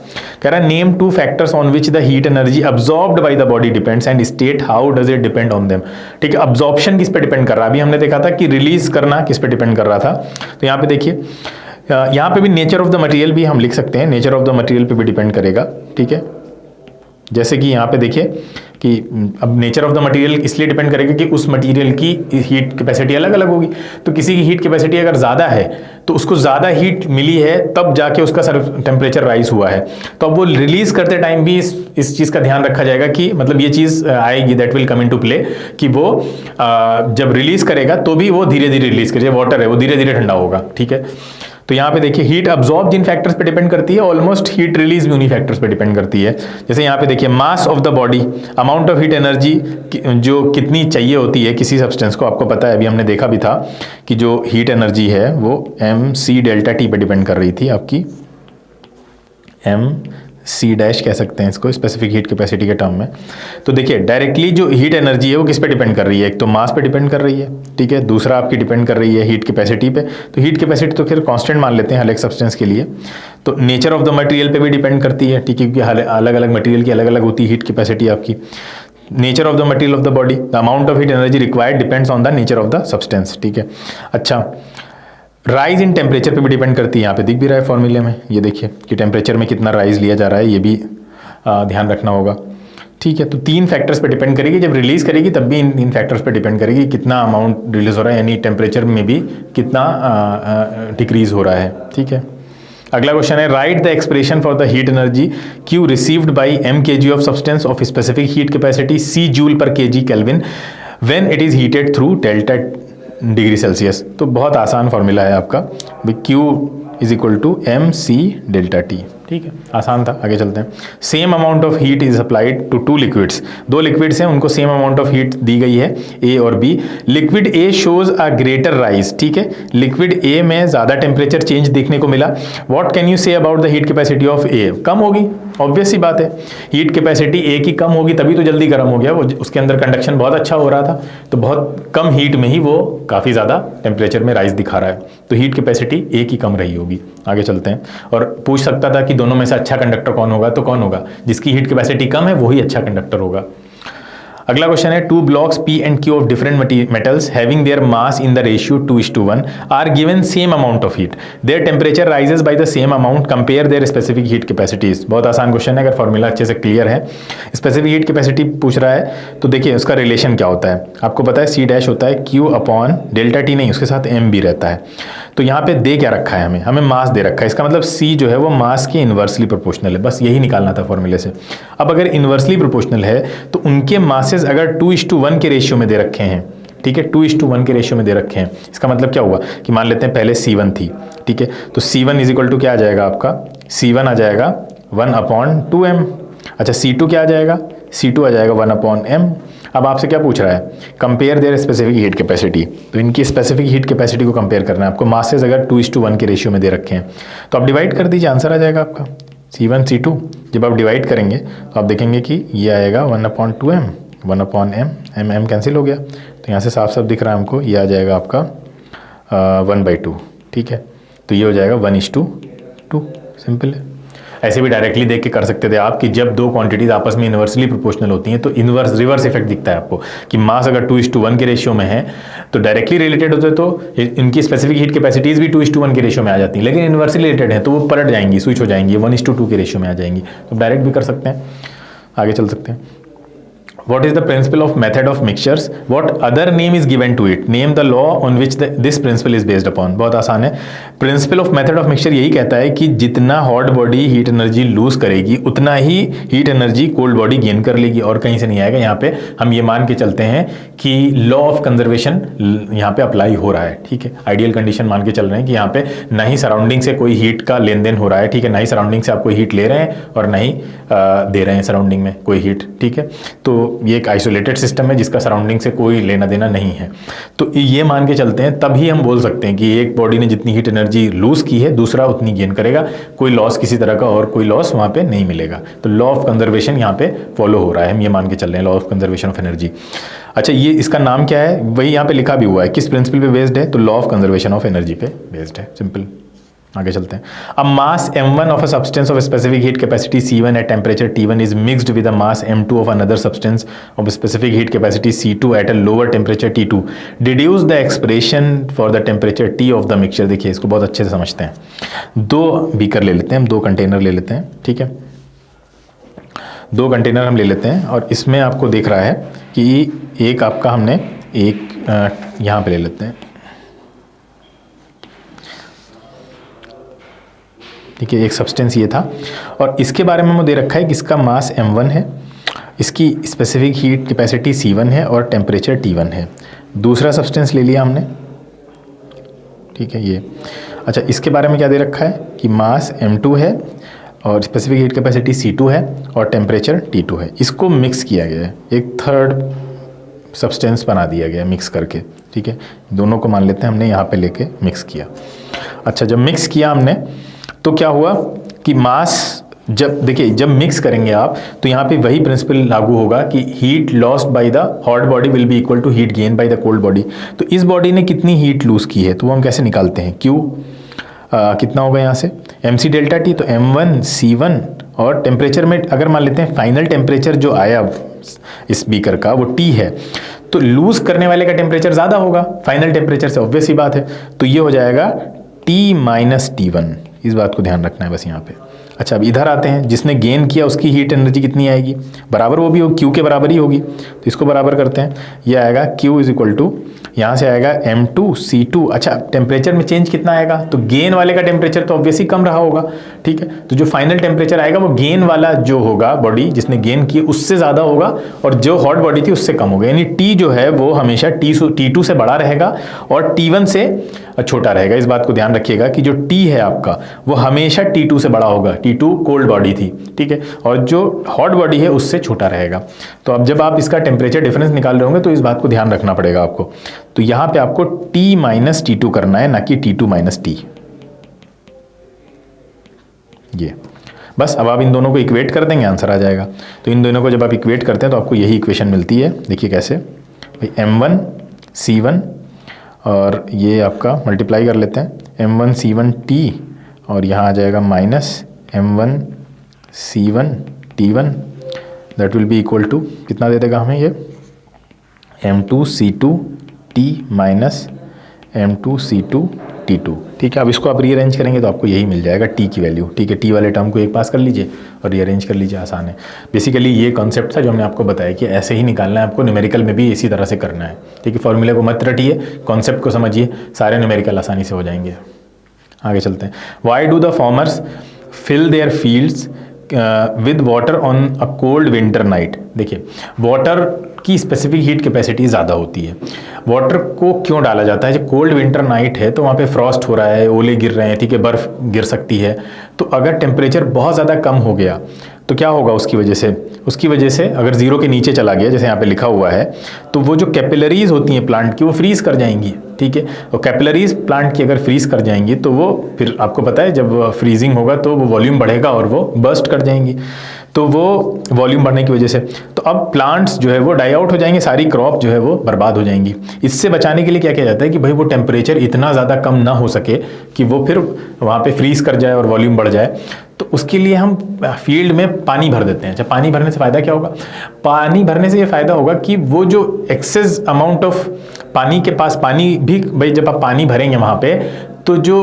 कह रहा है name 2 factors on which the heat energy absorbed bye the body depends and state how does it depend on them, ठीक है। अब्सॉर्प्शन किस पे डिपेंड कर रहा है, अभी हमने देखा था कि रिलीज करना किस पे डिपेंड कर रहा था। तो यहाँ पे देखिए, यहाँ पे भी नेचर ऑफ द मटेरियल भी हम लिख सकते हैं, नेचर ऑफ द मटेरियल पे भी डिपेंड करेगा, ठीक है। जैसे कि यहाँ पे देखिए कि अब नेचर ऑफ द मटेरियल इसलिए डिपेंड करेगा कि उस मटेरियल की हीट कैपेसिटी अलग अलग होगी। तो किसी की हीट कैपेसिटी अगर ज़्यादा है तो उसको ज़्यादा हीट मिली है तब जाके उसका टेम्परेचर राइज हुआ है, तो अब वो रिलीज करते टाइम भी इस चीज़ का ध्यान रखा जाएगा कि मतलब ये चीज़ आएगी, that will come into play, कि वो जब रिलीज करेगा तो भी वो धीरे धीरे रिलीज करे, वाटर है वो धीरे धीरे ठंडा होगा, ठीक है। तो यहाँ पे देखिए हीट अब्जॉर्ब जिन फैक्टर्स पे डिपेंड करती है, ऑलमोस्ट हीट रिलीज भी उन्हीं फैक्टर्स पे डिपेंड करती है। जैसे यहाँ पे देखिए मास of the body, amount of heat energy जो कितनी चाहिए होती है किसी सब्सटेंस को, आपको पता है अभी हमने देखा भी था कि जो हीट एनर्जी है वो mc डेल्टा टी पे डिपेंड कर रही थी आपकी, mc डैश कह सकते हैं इसको स्पेसिफिक हीट कैपेसिटी के टर्म में। तो देखिए डायरेक्टली जो हीट एनर्जी है वो किस पे डिपेंड कर रही है, एक तो मास पे डिपेंड कर रही है, ठीक है, दूसरा आपकी डिपेंड कर रही है हीट कैपेसिटी पे। तो हीट कैपेसिटी तो फिर कांस्टेंट मान लेते हैं हर एक सब्सटेंस के लिए। तो नेचर ऑफ द मटेरियल पे भी डिपेंड करती है, ठीक है, क्योंकि अलग अलग मटेरियल की अलग अलग होती है हीट कैपेसिटी आपकी। Nature of the material of the body, the amount of heat energy required depends on the nature of the substance, ठीक है। अच्छा, राइज इन टेम्परेचर पे भी डिपेंड करती है, यहाँ पे दिख भी रहा है फॉर्मूले में, ये देखिए कि टेम्परेचर में कितना राइज लिया जा रहा है, ये भी ध्यान रखना होगा, ठीक है। तो 3 फैक्टर्स पे डिपेंड करेगी, जब रिलीज करेगी तब भी इन फैक्टर्स पे डिपेंड करेगी कितना अमाउंट रिलीज हो रहा है, यानी टेम्परेचर में भी कितना डिक्रीज हो रहा है, ठीक है। अगला क्वेश्चन है write the expression for the heat energy Q received by m kg of substance of specific heat capacity C joule per kg kelvin when it is heated through delta degree Celsius. तो बहुत आसान formula है आपका, Q is equal to mc delta T, ठीक है, आसान था। आगे चलते हैं। Same amount of heat is applied to 2 liquids, 2 liquids हैं उनको सेम अमाउंट ऑफ हीट दी गई है A और B। Liquid A shows a greater rise, ठीक है, लिक्विड A में ज़्यादा टेम्परेचर चेंज देखने को मिला। What can you say about the heat capacity of A? कम होगी, ऑब्वियस सी बात है, हीट कैपेसिटी A की कम होगी तभी तो जल्दी गर्म हो गया वो, उसके अंदर कंडक्शन बहुत अच्छा हो रहा था, तो बहुत कम हीट में ही वो काफ़ी ज़्यादा टेम्परेचर में राइज दिखा रहा है, तो हीट कैपेसिटी A की कम रही होगी। आगे चलते हैं। और पूछ सकता था कि दोनों में से अच्छा कंडक्टर कौन होगा, तो कौन होगा, जिसकी हीट कैपेसिटी कम है वही अच्छा कंडक्टर होगा। अगला क्वेश्चन है 2 blocks P and Q of different metals having their mass in the ratio 2:1 are given same amount of heat, their temperature rises by the same amount, compare their specific heat capacities. बहुत आसान question है, अगर formula अच्छे से clear है। Specific heat capacity पूछ रहा है तो देखिए उसका रिलेशन क्या होता है, आपको पता है C डैश होता है Q अपॉन डेल्टा टी, नहीं उसके साथ m भी रहता है। तो यहाँ पे दे क्या रखा है, हमें मास दे रखा है, इसका मतलब C जो है वो मास के इन्वर्सली प्रोपोर्शनल है, बस यही निकालना था फॉर्मूले से। अब अगर इन्वर्सली प्रोपोर्शनल है तो उनके मासेस अगर 2:1 के रेशियो में दे रखे हैं, ठीक है, 2:1 के रेशियो में दे रखे हैं, इसका मतलब क्या हुआ कि मान लेते हैं पहले C1 थी, ठीक है, तो C1 इज इक्वल टू क्या आ जाएगा आपका, C1 आ जाएगा 1/2m। अच्छा C2 क्या आ जाएगा, C2 आ जाएगा 1/m। अब आपसे क्या पूछ रहा है, compare their specific heat capacity, तो इनकी स्पेसिफिक हीट कैपेसिटी को कंपेयर करना है आपको। मासेस अगर 2:1 के रेशियो में दे रखे हैं तो आप डिवाइड कर दीजिए, आंसर आ जाएगा आपका C1 C2। जब आप डिवाइड करेंगे तो आप देखेंगे कि ये आएगा 1/2m, 1/m, m कैंसिल हो गया, तो यहाँ से साफ साफ दिख रहा है हमको, ये आ जाएगा आपका 1/2, ठीक है, तो ये हो जाएगा 1:2, सिंपल है। ऐसे भी डायरेक्टली देख के कर सकते थे आप कि जब 2 क्वांटिटीज आपस में इन्वर्सली प्रोपोर्शनल होती हैं तो रिवर्स इफेक्ट दिखता है आपको कि मास अगर 2:1 के रेशियो में है तो डायरेक्टली रिलेटेड होते तो इनकी स्पेसिफिक हीट कैपेसिटीज भी 2:1 के रेशियो में आ जाती हैं, लेकिन इन्वर्सली रिलेटेड है तो वो पलट जाएंगी, स्विच हो जाएंगी, 1:2 के रेशियो में आ जाएंगी, तो डायरेक्ट भी कर सकते हैं। आगे चल सकते हैं। What is the principle of method of mixtures? What other name is given to it? Name the law on which this principle is based upon. बहुत आसान है। Principle of method of mixture यही कहता है कि जितना hot body heat energy lose करेगी उतना ही heat energy cold body gain कर लेगी, और कहीं से नहीं आएगा। यहाँ पे हम ये मान के चलते हैं कि लॉ ऑफ कंजर्वेशन यहाँ पे अप्लाई हो रहा है, ठीक है, आइडियल कंडीशन मान के चल रहे हैं कि यहाँ पे ना ही सराउंडिंग से कोई हीट का लेन देन हो रहा है, ठीक है, ना ही सराउंडिंग से आप कोई हीट ले रहे हैं और ना ही दे रहे हैं सराउंडिंग में कोई हीट, ठीक है। तो ये एक आइसोलेटेड सिस्टम है जिसका सराउंडिंग से कोई लेना देना नहीं है, तो ये मान के चलते हैं, तभी हम बोल सकते हैं कि एक बॉडी ने जितनी हीट एनर्जी लूज की है दूसरा उतनी गेन करेगा, कोई लॉस किसी तरह का और कोई लॉस वहाँ पे नहीं मिलेगा। तो लॉ ऑफ कंजर्वेशन यहाँ पे फॉलो हो रहा है, हम ये मान के चल रहे हैं, law of conservation of energy. अच्छा, ये इसका नाम क्या है, वही यहाँ पे लिखा भी हुआ है, किस प्रिंसिपल पे बेस्ड है, तो law of conservation of energy पे बेस्ड है, सिंपल। आगे चलते हैं। अब मास m1 of a substance of specific heat capacity C1 at temperature T1 is mixed with a mass m2 of another substance of specific heat capacity C2 at a lower temperature T2। Deduce the expression for the temperature T of the mixture. देखिए इसको बहुत अच्छे से समझते हैं। 2 beaker ले लेते हैं हम, 2 कंटेनर ले लेते हैं, ठीक है, 2 कंटेनर हम ले लेते हैं और इसमें आपको दिख रहा है कि एक आपका हमने एक यहाँ पे ले लेते हैं, ठीक है, एक सब्सटेंस ये था और इसके बारे में हमें दे रखा है कि इसका मास m1 है, इसकी स्पेसिफिक हीट कैपेसिटी C1 है और टेम्परेचर T1 है। दूसरा सब्सटेंस ले लिया हमने, ठीक है, ये। अच्छा, इसके बारे में क्या दे रखा है कि मास m2 है और स्पेसिफिक हीट कैपेसिटी C2 है और टेम्परेचर T2 है। इसको मिक्स किया गया है, एक थर्ड सब्सटेंस बना दिया गया मिक्स करके, ठीक है। दोनों को मान लेते हैं हमने यहाँ पे लेके मिक्स किया। अच्छा, जब मिक्स किया हमने तो क्या हुआ कि मास, जब देखिए जब मिक्स करेंगे आप तो यहाँ पे वही प्रिंसिपल लागू होगा कि heat lost by the hot body will be equal to heat gain by the cold body. तो इस बॉडी ने कितनी हीट लूज की है तो वो हम कैसे निकालते हैं, Q कितना होगा यहाँ से mc डेल्टा T, तो m1 c1 और टेम्परेचर में अगर मान लेते हैं फाइनल टेम्परेचर जो आया इस बीकर का वो T है, तो लूज करने वाले का टेम्परेचर ज़्यादा होगा फाइनल टेम्परेचर से, ऑब्वियस ही बात है। तो ये हो जाएगा T माइनस T1, इस बात को ध्यान रखना है बस यहाँ पे। अच्छा, अब इधर आते हैं, जिसने गेन किया उसकी हीट एनर्जी कितनी आएगी, बराबर वो भी Q के बराबर ही होगी, तो इसको बराबर करते हैं। ये आएगा Q इज इक्वल टू, यहाँ से आएगा m2 c2। अच्छा, टेम्परेचर में चेंज कितना आएगा, तो गेन वाले का टेम्परेचर तो ऑब्वियसली कम रहा होगा, ठीक है। तो जो फाइनल टेम्परेचर आएगा वो गेन वाला जो होगा बॉडी जिसने गेन की उससे ज़्यादा होगा और जो हॉट बॉडी थी उससे कम होगा, यानी T जो है वो हमेशा T2 से बड़ा रहेगा और T1 से छोटा रहेगा। इस बात को ध्यान रखिएगा कि जो T है आपका वो हमेशा T2 से बड़ा होगा, T2 कोल्ड बॉडी थी, ठीक है, और जो हॉट बॉडी है उससे छोटा रहेगा। तो अब जब आप इसका टेम्परेचर डिफरेंस निकाल रहे होंगे तो इस बात को ध्यान रखना पड़ेगा आपको। तो यहाँ पे आपको T माइनस T2 करना है, ना कि T2 माइनस T। ये बस, अब आप इन दोनों को इक्वेट कर देंगे, आंसर आ जाएगा। तो इन दोनों को जब आप इक्वेट करते हैं तो आपको यही इक्वेशन मिलती है। देखिए कैसे, भाई m1 c1 और ये आपका मल्टीप्लाई कर लेते हैं, m1 c1 T और यहाँ आ जाएगा minus m1 c1 T1, that will be equal to कितना दे देगा हमें ये, m2 c2 T minus m2 c2 T2, ठीक है। अब इसको आप रीअरेंज करेंगे तो आपको यही मिल जाएगा T की वैल्यू, ठीक है। T वाले टर्म को एक पास कर लीजिए और रीअरेंज कर लीजिए, आसान है। बेसिकली ये कॉन्सेप्ट था जो हमने आपको बताया कि ऐसे ही निकालना है आपको, न्यूमेरिकल में भी इसी तरह से करना है, ठीक है। फॉर्मूले को मत रटिए, कॉन्सेप्ट को समझिए, सारे न्यूमेरिकल आसानी से हो जाएंगे। आगे चलते हैं। Why do the farmers fill their fields with water on a cold winter night. देखिए, वाटर की स्पेसिफिक हीट कैपेसिटी ज़्यादा होती है। वाटर को क्यों डाला जाता है, जब कोल्ड विंटर नाइट है तो वहाँ पे फ्रॉस्ट हो रहा है, ओले गिर रहे हैं, ठीक है, बर्फ़ गिर सकती है। तो अगर टेम्परेचर बहुत ज़्यादा कम हो गया तो क्या होगा, उसकी वजह से अगर ज़ीरो के नीचे चला गया जैसे यहाँ पे लिखा हुआ है, तो वो जो कैपिलरीज होती हैं प्लांट की वो फ्रीज़ कर जाएंगी, ठीक है। और कैपिलरीज प्लांट की अगर फ्रीज़ कर जाएंगी तो वो फिर आपको पता है जब फ्रीजिंग होगा तो वो वॉल्यूम बढ़ेगा और वो बर्स्ट कर जाएंगी। तो वो वॉल्यूम बढ़ने की वजह से तो अब प्लांट्स जो है वो डाई आउट हो जाएंगे, सारी क्रॉप जो है वो बर्बाद हो जाएंगी। इससे बचाने के लिए क्या किया जाता है कि भाई वो टेम्परेचर इतना ज़्यादा कम ना हो सके कि वो फिर वहाँ पे फ्रीज कर जाए और वॉल्यूम बढ़ जाए, तो उसके लिए हम फील्ड में पानी भर देते हैं। अच्छा, पानी भरने से फ़ायदा क्या होगा, पानी भरने से ये फ़ायदा होगा कि वो जो एक्सेस अमाउंट ऑफ पानी के पास, पानी भी भाई जब आप पानी भरेंगे वहाँ पे तो जो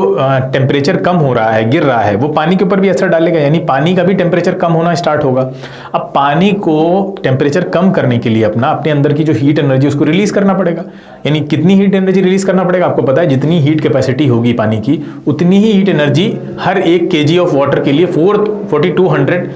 टेम्परेचर कम हो रहा है, गिर रहा है, वो पानी के ऊपर भी असर डालेगा, यानी पानी का भी टेम्परेचर कम होना स्टार्ट होगा। अब पानी को टेम्परेचर कम करने के लिए अपने अंदर की जो हीट एनर्जी उसको रिलीज करना पड़ेगा। यानी कितनी हीट एनर्जी रिलीज करना पड़ेगा, आपको पता है जितनी हीट कैपेसिटी होगी पानी की उतनी ही हीट एनर्जी हर 1 kg ऑफ वाटर के लिए 4200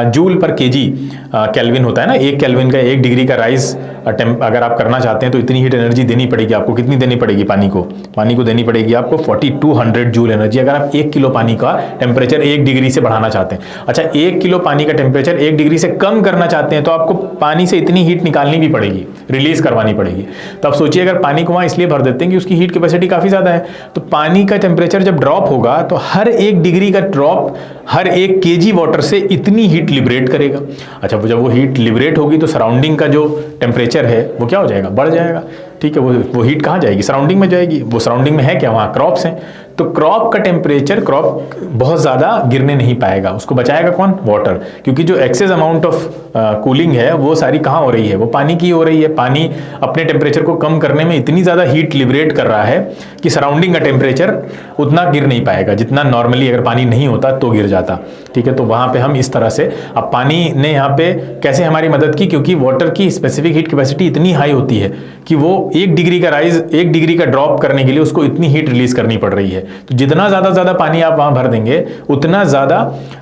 जूल पर केजी केल्विन होता है ना। 1 केल्विन का 1 डिग्री का राइज अगर आप करना चाहते हैं तो इतनी हीट एनर्जी देनी पड़ेगी आपको। कितनी देनी पड़ेगी, पानी को देनी पड़ेगी आपको 4200 जूल एनर्जी, अगर आप 1 किलो पानी का टेम्परेचर 1 डिग्री से बढ़ाना चाहते हैं। अच्छा, 1 किलो पानी का टेम्परेचर 1 डिग्री से कम करना चाहते हैं तो आपको पानी से इतनी हीट निकालनी भी पड़ेगी, रिलीज करवानी पड़ेगी। तो आप सोचिए, अगर पानी को वहाँ इसलिए भर देते हैं कि उसकी हीट कैपेसिटी काफ़ी ज़्यादा है, तो पानी का टेम्परेचर जब ड्रॉप होगा तो हर 1 डिग्री का ड्रॉप हर 1 kg वाटर से इतनी हीट लिबरेट करेगा। अच्छा, जब वो हीट लिबरेट होगी तो सराउंडिंग का जो टेम्परेचर है वो क्या हो जाएगा, बढ़ जाएगा, ठीक है। वो हीट कहाँ जाएगी, सराउंडिंग में जाएगी। वो सराउंडिंग में है क्या, वहाँ क्रॉप्स हैं, तो क्रॉप का टेम्परेचर, क्रॉप बहुत ज़्यादा गिरने नहीं पाएगा, उसको बचाएगा कौन, वाटर, क्योंकि जो एक्सेस अमाउंट ऑफ कूलिंग है वो सारी कहाँ हो रही है, वो पानी की हो रही है। पानी अपने टेम्परेचर को कम करने में इतनी ज़्यादा हीट लिबरेट कर रहा है कि सराउंडिंग का टेम्परेचर उतना गिर नहीं पाएगा जितना नॉर्मली अगर पानी नहीं होता तो गिर जाता, ठीक है। तो वहाँ पे हम इस तरह से, अब पानी ने यहाँ पे कैसे हमारी मदद की, क्योंकि वाटर की स्पेसिफिक हीट कैपेसिटी इतनी हाई होती है कि वो 1 डिग्री का राइज, 1 डिग्री का ड्रॉप करने के लिए उसको इतनी हीट रिलीज करनी पड़ रही है। तो जितना ज़्यादा पानी आप वहाँ भर देंगे उतना ज़्यादा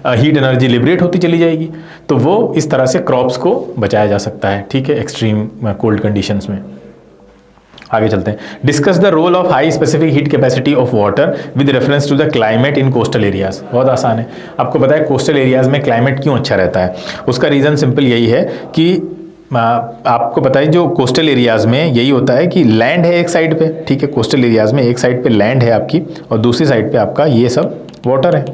हीट एनर्जी लिबरेट होती चली जाएगी। तो वो इस तरह से क्रॉप्स को बचाया जा सकता है, ठीक है, एक्सट्रीम कोल्ड कंडीशंस में। आगे चलते हैं। Discuss the role of high specific heat capacity of water with reference to the climate in coastal areas. बहुत आसान है, आपको पता है कोस्टल एरियाज में क्लाइमेट क्यों अच्छा रहता है। उसका रीज़न सिंपल यही है कि आपको पता है जो कोस्टल एरियाज में यही होता है कि लैंड है एक साइड पे, ठीक है, कोस्टल एरियाज में एक साइड पे लैंड है आपकी और दूसरी साइड पे आपका ये सब वाटर है,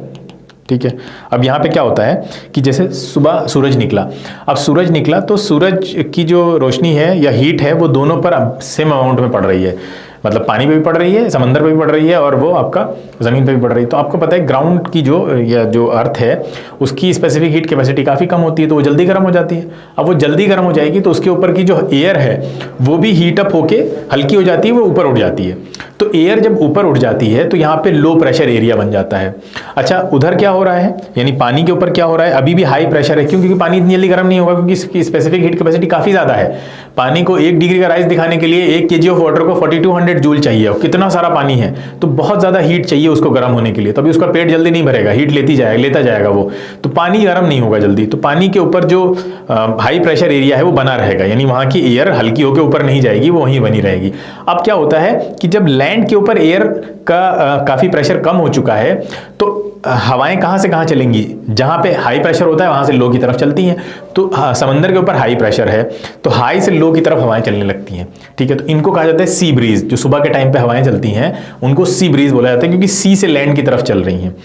ठीक है। अब यहाँ पे क्या होता है कि जैसे सुबह सूरज निकला, अब सूरज निकला तो सूरज की जो रोशनी है या हीट है वो दोनों पर सेम अमाउंट में पड़ रही है, मतलब पानी पे भी पड़ रही है, समंदर पे भी पड़ रही है और वो आपका ज़मीन पे भी पड़ रही है। तो आपको पता है ग्राउंड की जो अर्थ है उसकी स्पेसिफिक हीट कैपेसिटी काफ़ी कम होती है, तो वो जल्दी गर्म हो जाती है। अब वो जल्दी गर्म हो जाएगी तो उसके ऊपर की जो एयर है वो भी हीट अप होके हल्की हो जाती है, वो ऊपर उठ जाती है। तो एयर जब ऊपर उठ जाती है तो यहाँ पे लो प्रेशर एरिया बन जाता है। अच्छा, उधर क्या हो रहा है, यानी पानी के ऊपर क्या हो रहा है, अभी भी हाई प्रेशर है। क्यों? क्योंकि पानी इतनी जल्दी गर्म नहीं होगा, क्योंकि इसकी स्पेसिफिक हीट कैपेसिटी काफ़ी ज़्यादा है। पानी को 1 डिग्री का राइज दिखाने के लिए 1 kg ऑफ वाटर को 4200 जूल चाहिए, और कितना सारा पानी है तो बहुत ज़्यादा हीट चाहिए उसको गर्म होने के लिए, तभी उसका पेट जल्दी नहीं भरेगा, हीट लेता जाएगा वो, तो पानी गर्म नहीं होगा जल्दी। तो पानी के ऊपर जो हाई प्रेशर एरिया है वो बना रहेगा, यानी वहाँ की एयर हल्की होकर ऊपर नहीं जाएगी, वो वहीं बनी रहेगी। अब क्या होता है कि जब लैंड के ऊपर एयर का काफ़ी प्रेशर कम हो चुका है तो हवाएं कहाँ से कहाँ चलेंगी, जहाँ पे हाई प्रेशर होता है वहाँ से लो की तरफ चलती हैं। तो समंदर के ऊपर हाई प्रेशर है तो हाई से लो की तरफ हवाएं चलने लगती हैं, ठीक है। तो इनको कहा जाता है सी ब्रीज। जो सुबह के टाइम पे हवाएं चलती हैं उनको सी ब्रीज बोला जाता है, क्योंकि सी से लैंड की तरफ चल रही हैं।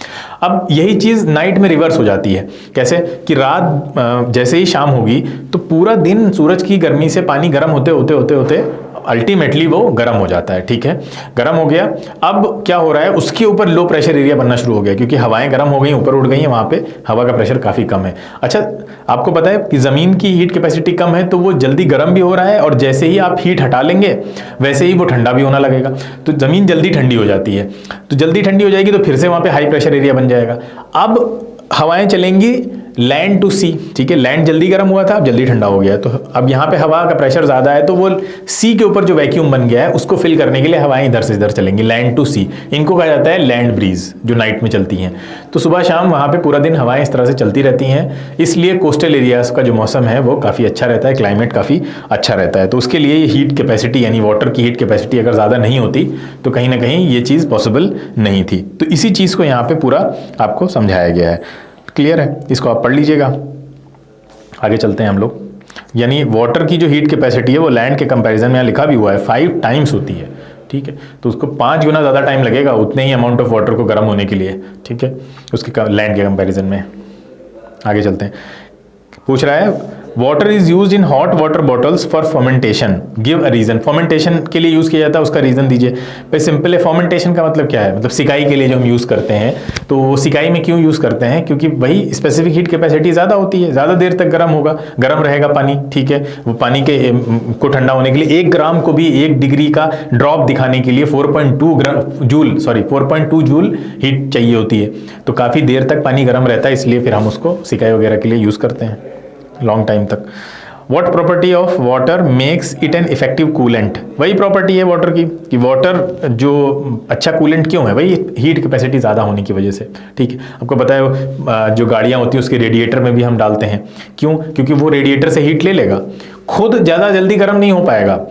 अब यही चीज़ नाइट में रिवर्स हो जाती है। कैसे कि रात जैसे ही शाम होगी तो पूरा दिन सूरज की गर्मी से पानी गर्म होते होते होते होते अल्टीमेटली वो गर्म हो जाता है, ठीक है, गर्म हो गया। अब क्या हो रहा है, उसके ऊपर लो प्रेशर एरिया बनना शुरू हो गया, क्योंकि हवाएं गर्म हो गई, ऊपर उड़ गई हैं, वहाँ पे हवा का प्रेशर काफ़ी कम है। अच्छा, आपको पता है कि ज़मीन की हीट कैपेसिटी कम है तो वो जल्दी गर्म भी हो रहा है, और जैसे ही आप हीट हटा लेंगे वैसे ही वो ठंडा भी होना लगेगा, तो ज़मीन जल्दी ठंडी हो जाती है। तो जल्दी ठंडी हो जाएगी तो फिर से वहाँ पर हाई प्रेशर एरिया बन जाएगा। अब हवाएं चलेंगी लैंड टू सी, ठीक है, लैंड जल्दी गर्म हुआ था, अब जल्दी ठंडा हो गया। तो अब यहाँ पे हवा का प्रेशर ज़्यादा है तो वो सी के ऊपर जो वैक्यूम बन गया है उसको फिल करने के लिए हवाएं इधर से इधर चलेंगी, लैंड टू सी। इनको कहा जाता है लैंड ब्रीज, जो नाइट में चलती हैं। तो सुबह शाम वहाँ पे पूरा दिन हवाएं इस तरह से चलती रहती हैं, इसलिए कोस्टल एरियाज का जो मौसम है वो काफ़ी अच्छा रहता है, क्लाइमेट काफ़ी अच्छा रहता है। तो उसके लिए ये हीट कैपेसिटी यानी वाटर की हीट कैपेसिटी अगर ज़्यादा नहीं होती तो कहीं ना कहीं ये चीज़ पॉसिबल नहीं थी। तो इसी चीज़ को यहाँ पर पूरा आपको समझाया गया है। क्लियर है? इसको आप पढ़ लीजिएगा। आगे चलते हैं हम लोग। यानी वाटर की जो हीट कैपेसिटी है वो लैंड के कंपैरिजन में यहाँ लिखा भी हुआ है 5 टाइम्स होती है, ठीक है। तो उसको 5 गुना ज़्यादा टाइम लगेगा उतने ही अमाउंट ऑफ वाटर को गर्म होने के लिए, ठीक है, उसके लैंड के कंपैरिजन में। आगे चलते हैं। पूछ रहा है water is use in hot water bottles for fermentation, give a reason. Fermentation के लिए यूज़ किया जाता है, उसका रीज़न दीजिए। भाई सिंपल है, फर्मेंटेशन का मतलब क्या है, मतलब सिकाई के लिए जो हम यूज़ करते हैं, तो वो सिकाई में क्यों यूज़ करते हैं, क्योंकि वही स्पेसिफिक हीट कैपेसिटी ज़्यादा होती है, ज़्यादा देर तक गर्म रहेगा पानी, ठीक है। वो पानी के को ठंडा होने के लिए 1 ग्राम को भी 1 डिग्री का ड्रॉप दिखाने के लिए 4.2 जूल हीट चाहिए होती है। तो काफ़ी देर तक पानी गर्म रहता है, इसलिए फिर हम उसको सिकाई वगैरह के लिए यूज़ करते हैं लॉन्ग टाइम तक। What property of water makes it an effective coolant? वही प्रॉपर्टी है वाटर की कि वाटर जो अच्छा कूलेंट क्यों है, वही हीट कैपेसिटी ज़्यादा होने की वजह से, ठीक है। आपको पता है जो गाड़ियाँ होती हैं उसके रेडिएटर में भी हम डालते हैं, क्यों? क्योंकि वो रेडिएटर से हीट ले लेगा, खुद ज़्यादा जल्दी गर्म नहीं हो पाएगा,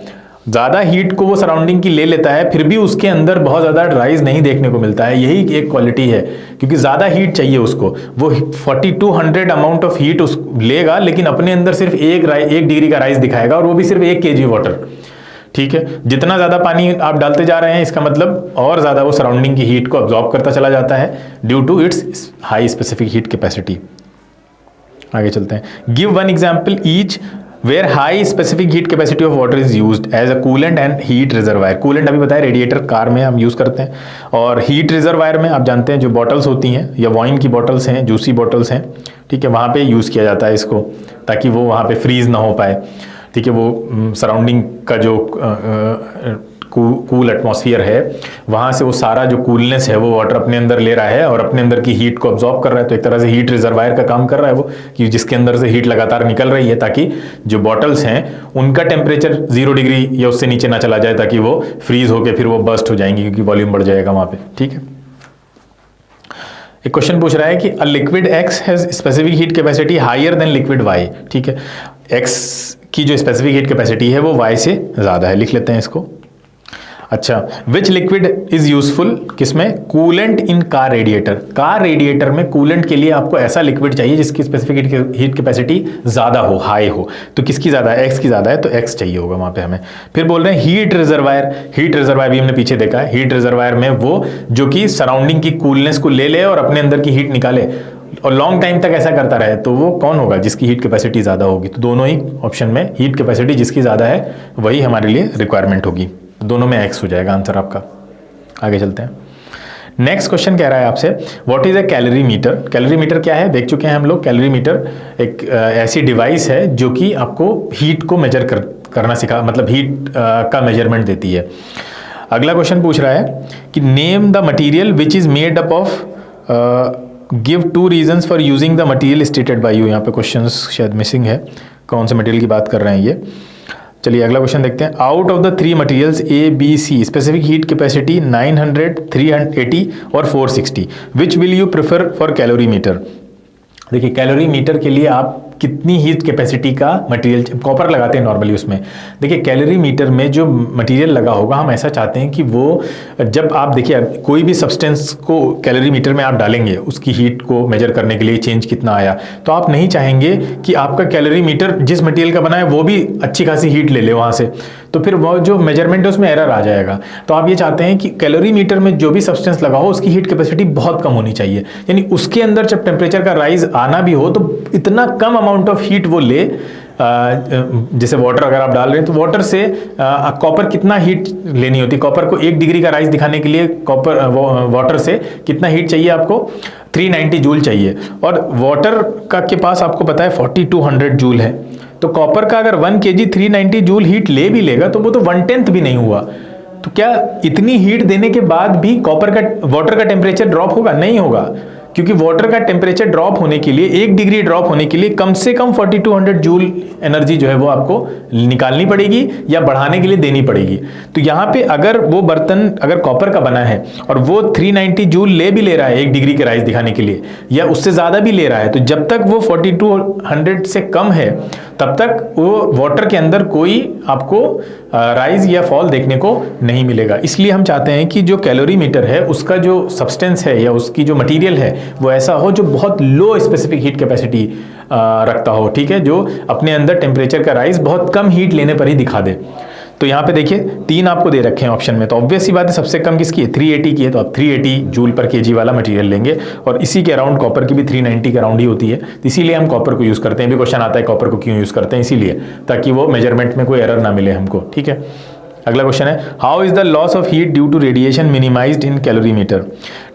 ज़्यादा हीट को वो सराउंडिंग की ले लेता है, फिर भी उसके अंदर बहुत ज़्यादा राइज नहीं देखने को मिलता है। यही एक क्वालिटी है, क्योंकि ज़्यादा हीट चाहिए उसको, वो 4200 अमाउंट ऑफ हीट उस लेगा, लेकिन अपने अंदर सिर्फ 1 डिग्री का राइज दिखाएगा, और वो भी सिर्फ 1 kg वाटर, ठीक है। जितना ज़्यादा पानी आप डालते जा रहे हैं इसका मतलब और ज़्यादा वो सराउंडिंग की हीट को अब्जॉर्ब करता चला जाता है due to its high specific heat capacity. आगे चलते हैं। Give one example each where high specific heat capacity of water is used as a coolant and heat reservoir. Coolant अभी बताया रेडिएटर कार में हम यूज़ करते हैं, और हीट रिजर्वायर में आप जानते हैं जो बॉटल्स होती हैं या वाइन की बॉटल्स हैं, जूसी बॉटल्स हैं, ठीक है, वहाँ पे यूज़ किया जाता है इसको, ताकि वो वहाँ पे फ्रीज ना हो पाए, ठीक है। वो सराउंडिंग का जो कूल एटमॉस्फेयर है वहाँ से वो सारा जो कूलनेस है वो वाटर अपने अंदर ले रहा है और अपने अंदर की हीट को अब्जॉर्ब कर रहा है। तो एक तरह से हीट रिजर्वायर का काम कर रहा है वो, कि जिसके अंदर से हीट लगातार निकल रही है, ताकि जो बॉटल्स हैं उनका टेम्परेचर 0 डिग्री या उससे नीचे ना चला जाए, ताकि वो फ्रीज होकर फिर वो बर्स्ट हो जाएंगी, क्योंकि वॉल्यूम बढ़ जाएगा वहाँ पे, ठीक है। एक क्वेश्चन पूछ रहा है कि a liquid X has specific heat capacity higher than liquid Y, ठीक है। एक्स की जो स्पेसिफिक हीट कैपेसिटी है वो वाई से ज़्यादा है, लिख लेते हैं इसको। अच्छा, विच लिक्विड इज यूजफुल, किसमें? Coolant in car radiator. Car radiator में कूलेंट के लिए आपको ऐसा लिक्विड चाहिए जिसकी स्पेसिफिक हीट कैपेसिटी ज्यादा हो, हाई हो। तो किसकी ज्यादा है? एक्स की ज्यादा है, तो एक्स चाहिए होगा वहां पे हमें। फिर बोल रहे हैं हीट रिजर्वायर। हीट रिजर्वायर भी हमने पीछे देखा है। हीट रिजर्वायर में वो जो कि सराउंडिंग की कूलनेस को ले ले और अपने अंदर की हीट निकाले और लॉन्ग टाइम तक ऐसा करता रहे, तो वो कौन होगा? जिसकी हीट कैपेसिटी ज्यादा होगी। तो दोनों ही ऑप्शन में हीट कैपेसिटी जिसकी ज्यादा है वही हमारे लिए रिक्वायरमेंट होगी। दोनों में एक्स हो जाएगा आंसर आपका। आगे चलते हैं। नेक्स्ट क्वेश्चन कह रहा है आपसे, what is a calorimeter. Calorimeter क्या है? देख चुके हैं हम लोग। कैलोरी मीटर एक ऐसी डिवाइस है जो कि आपको हीट को मेजर करना सिखा, मतलब हीट का मेजरमेंट देती है। अगला क्वेश्चन पूछ रहा है कि name the material which is made up of, give 2 reasons for using the material stated by you. यहाँ पे क्वेश्चन शायद मिसिंग है, कौन से मटीरियल की बात कर रहे हैं ये। चलिए अगला क्वेश्चन देखते हैं। Out of the 3 materials A B C, specific heat capacity 900, 380 और 460, which will you prefer for calorimeter. देखिए कैलोरी मीटर के लिए आप कितनी हीट कैपेसिटी का मटेरियल, कॉपर लगाते हैं नॉर्मली उसमें। देखिए कैलोरी मीटर में जो मटेरियल लगा होगा, हम ऐसा चाहते हैं कि वो, जब आप देखिए कोई भी सब्सटेंस को कैलोरी मीटर में आप डालेंगे, उसकी हीट को मेजर करने के लिए चेंज कितना आया, तो आप नहीं चाहेंगे कि आपका कैलोरी मीटर जिस मटेरियल का बना है वो भी अच्छी खासी हीट ले ले वहाँ से, तो फिर वो जो मेजरमेंट है उसमें एरर आ जाएगा। तो आप ये चाहते हैं कि कैलोरी मीटर में जो भी सब्सटेंस लगा हो उसकी हीट कैपेसिटी बहुत कम होनी चाहिए, यानी उसके अंदर जब टेम्परेचर का राइज आना भी हो तो इतना कम अमाउंट ऑफ हीट वो ले। जैसे वाटर अगर आप डाल रहे हैं तो वाटर से कॉपर कितना हीट लेनी होती है, कॉपर को 1 डिग्री का राइज दिखाने के लिए कॉपर वाटर से कितना हीट चाहिए आपको? 390 जूल चाहिए, और वाटर का के पास आपको पता है 4200 जूल है। तो कॉपर का अगर 1 kg 390 जूल हीट ले भी लेगा तो वो तो 1/10 भी नहीं हुआ। तो क्या इतनी हीट देने के बाद भी वाटर का टेम्परेचर ड्रॉप होगा? नहीं होगा, क्योंकि वाटर का टेम्परेचर ड्रॉप होने के लिए, 1 डिग्री ड्रॉप होने के लिए कम से कम 4200 जूल एनर्जी जो है वो आपको निकालनी पड़ेगी या बढ़ाने के लिए देनी पड़ेगी। तो यहाँ पे अगर वो बर्तन अगर कॉपर का बना है और वो 390 जूल ले भी ले रहा है 1 डिग्री के राइज दिखाने के लिए, या उससे ज़्यादा भी ले रहा है, तो जब तक वो 4200 से कम है तब तक वो वाटर के अंदर कोई आपको राइज या फॉल देखने को नहीं मिलेगा। इसलिए हम चाहते हैं कि जो कैलोरी मीटर है उसका जो सब्सटेंस है या उसकी जो मटेरियल है वो ऐसा हो जो बहुत लो स्पेसिफिक हीट कैपेसिटी रखता हो, ठीक है, जो अपने अंदर टेम्परेचर का राइज बहुत कम हीट लेने पर ही दिखा दे। तो यहाँ पे देखिए 3 आपको दे रखे हैं ऑप्शन में, तो ऑब्वियस सी बात है सबसे कम किसकी है? 380 की है, तो आप 380 जूल पर केजी वाला मटेरियल लेंगे, और इसी के अराउंड कॉपर की भी 390 के अराउंड ही होती है, तो इसीलिए हम कॉपर को यूज़ करते हैं। भी क्वेश्चन आता है कॉपर को क्यों यूज़ करते हैं, इसीलिए ताकि वो मेजरमेंट में कोई एरर ना मिले हमको, ठीक है। अगला क्वेश्चन है, how is the loss of heat due to radiation minimized in calorimeter.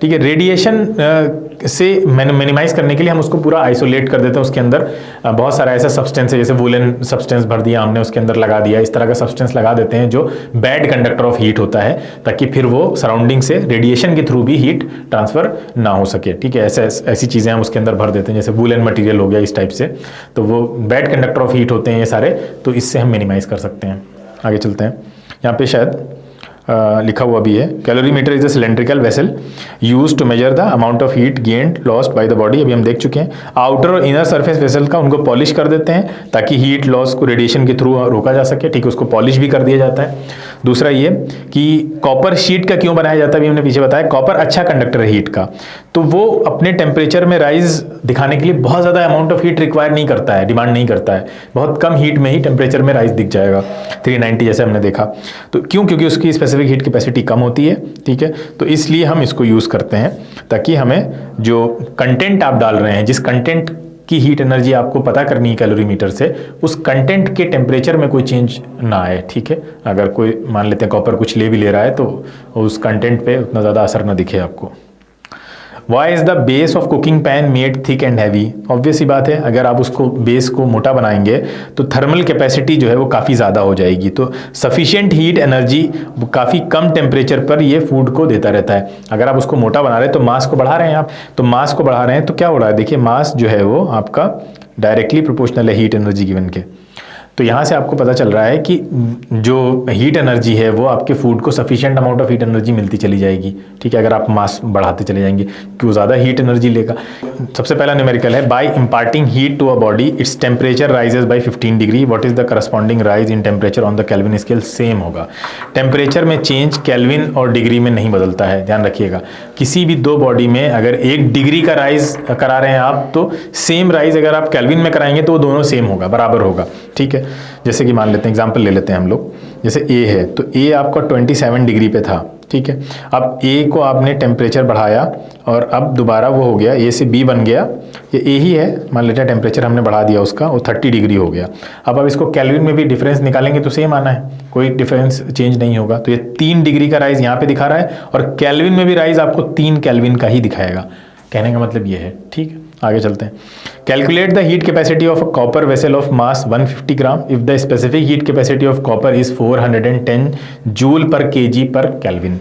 ठीक है, रेडिएशन से मिनिमाइज करने के लिए हम उसको पूरा आइसोलेट कर देते हैं, उसके अंदर बहुत सारा ऐसा सब्सटेंस है, जैसे वुलन सब्सटेंस भर दिया हमने, उसके अंदर लगा दिया, इस तरह का सब्सटेंस लगा देते हैं जो बैड कंडक्टर ऑफ हीट होता है, ताकि फिर वो सराउंडिंग से रेडिएशन के थ्रू भी हीट ट्रांसफर ना हो सके। ठीक है, ऐसी चीज़ें हम उसके अंदर भर देते हैं, जैसे वुलन मटीरियल हो गया इस टाइप से, तो वो बैड कंडक्टर ऑफ हीट होते हैं ये सारे, तो इससे हम मिनिमाइज कर सकते हैं। आगे चलते हैं, यहाँ पे शायद लिखा हुआ भी है, calorimeter is a cylindrical vessel used to measure the amount of heat gained lost by the body. अभी हम देख चुके हैं। आउटर और इनर सरफेस वेसल का उनको पॉलिश कर देते हैं ताकि हीट लॉस को रेडिएशन के थ्रू रोका जा सके। ठीक है, उसको पॉलिश भी कर दिया जाता है। दूसरा ये कि कॉपर शीट का क्यों बनाया जाता है, अभी हमने पीछे बताया, कॉपर अच्छा कंडक्टर है हीट का, तो वो अपने टेम्परेचर में राइज दिखाने के लिए बहुत ज़्यादा अमाउंट ऑफ हीट रिक्वायर नहीं करता है, डिमांड नहीं करता है, बहुत कम हीट में ही टेम्परेचर में राइज दिख जाएगा 390 जैसे हमने देखा। तो क्यों? क्योंकि उसकी स्पेसिफिक हीट कैपेसिटी कम होती है। ठीक है, तो इसलिए हम इसको यूज़ करते हैं ताकि हमें जो कंटेंट आप डाल रहे हैं, जिस कंटेंट की हीट एनर्जी आपको पता करनी है कैलोरीमीटर से, उस कंटेंट के टेम्परेचर में कोई चेंज ना आए। ठीक है, अगर कोई मान लेते हैं कॉपर कुछ ले भी ले रहा है तो उस कंटेंट पे उतना ज़्यादा असर ना दिखे आपको। Why is the base of cooking pan made thick and heavy. Obvious सी बात है, अगर आप उसको बेस को मोटा बनाएंगे तो थर्मल कैपेसिटी जो है वो काफ़ी ज़्यादा हो जाएगी, तो सफिशिएंट हीट एनर्जी काफ़ी कम टेम्परेचर पर ये फूड को देता रहता है। अगर आप उसको मोटा बना रहे हैं तो मास को बढ़ा रहे हैं आप, तो मास को बढ़ा रहे हैं तो क्या हो रहा है, देखिए मास जो है वो आपका डायरेक्टली प्रोपोर्शनल है हीट एनर्जी गिवन के। तो यहाँ से आपको पता चल रहा है कि जो हीट एनर्जी है वो आपके फूड को sufficient amount of heat energy मिलती चली जाएगी, ठीक है, अगर आप मास बढ़ाते चले जाएंगे क्यों ज़्यादा हीट एनर्जी लेगा। सबसे पहला न्यूमेरिकल है, by imparting heat to a body its temperature rises by 15 degree, what is the corresponding rise in temperature on the kelvin scale. Same होगा, टेम्परेचर में चेंज केल्विन और डिग्री में नहीं बदलता है, ध्यान रखिएगा। किसी भी दो बॉडी में अगर 1 डिग्री का राइज करा रहे हैं आप, तो सेम राइज अगर आप केल्विन में कराएंगे तो वो दोनों सेम होगा, बराबर होगा, ठीक है। जैसे कि मान लेते हैं, एग्जांपल ले लेते हैं हम लोग, जैसे ए है तो ए आपका 27 डिग्री पे था, ठीक है। अब ए को आपने टेम्परेचर बढ़ाया और अब दोबारा वो हो गया, ए से बी बन गया, ये ए ही है, मान लेते हैं टेम्परेचर हमने बढ़ा दिया उसका, वो 30 डिग्री हो गया। अब इसको केल्विन में भी डिफरेंस निकालेंगे तो सेम आना है, कोई डिफरेंस चेंज नहीं होगा। तो ये 3 डिग्री का राइज यहाँ पे दिखा रहा है और केल्विन में भी राइज आपको 3 केल्विन का ही दिखाएगा, कहने का मतलब ये है, ठीक है। आगे चलते हैं, calculate the heat capacity of a copper vessel of mass 150 gram if the specific heat capacity of copper is 410 joule पर केजी पर केल्विन,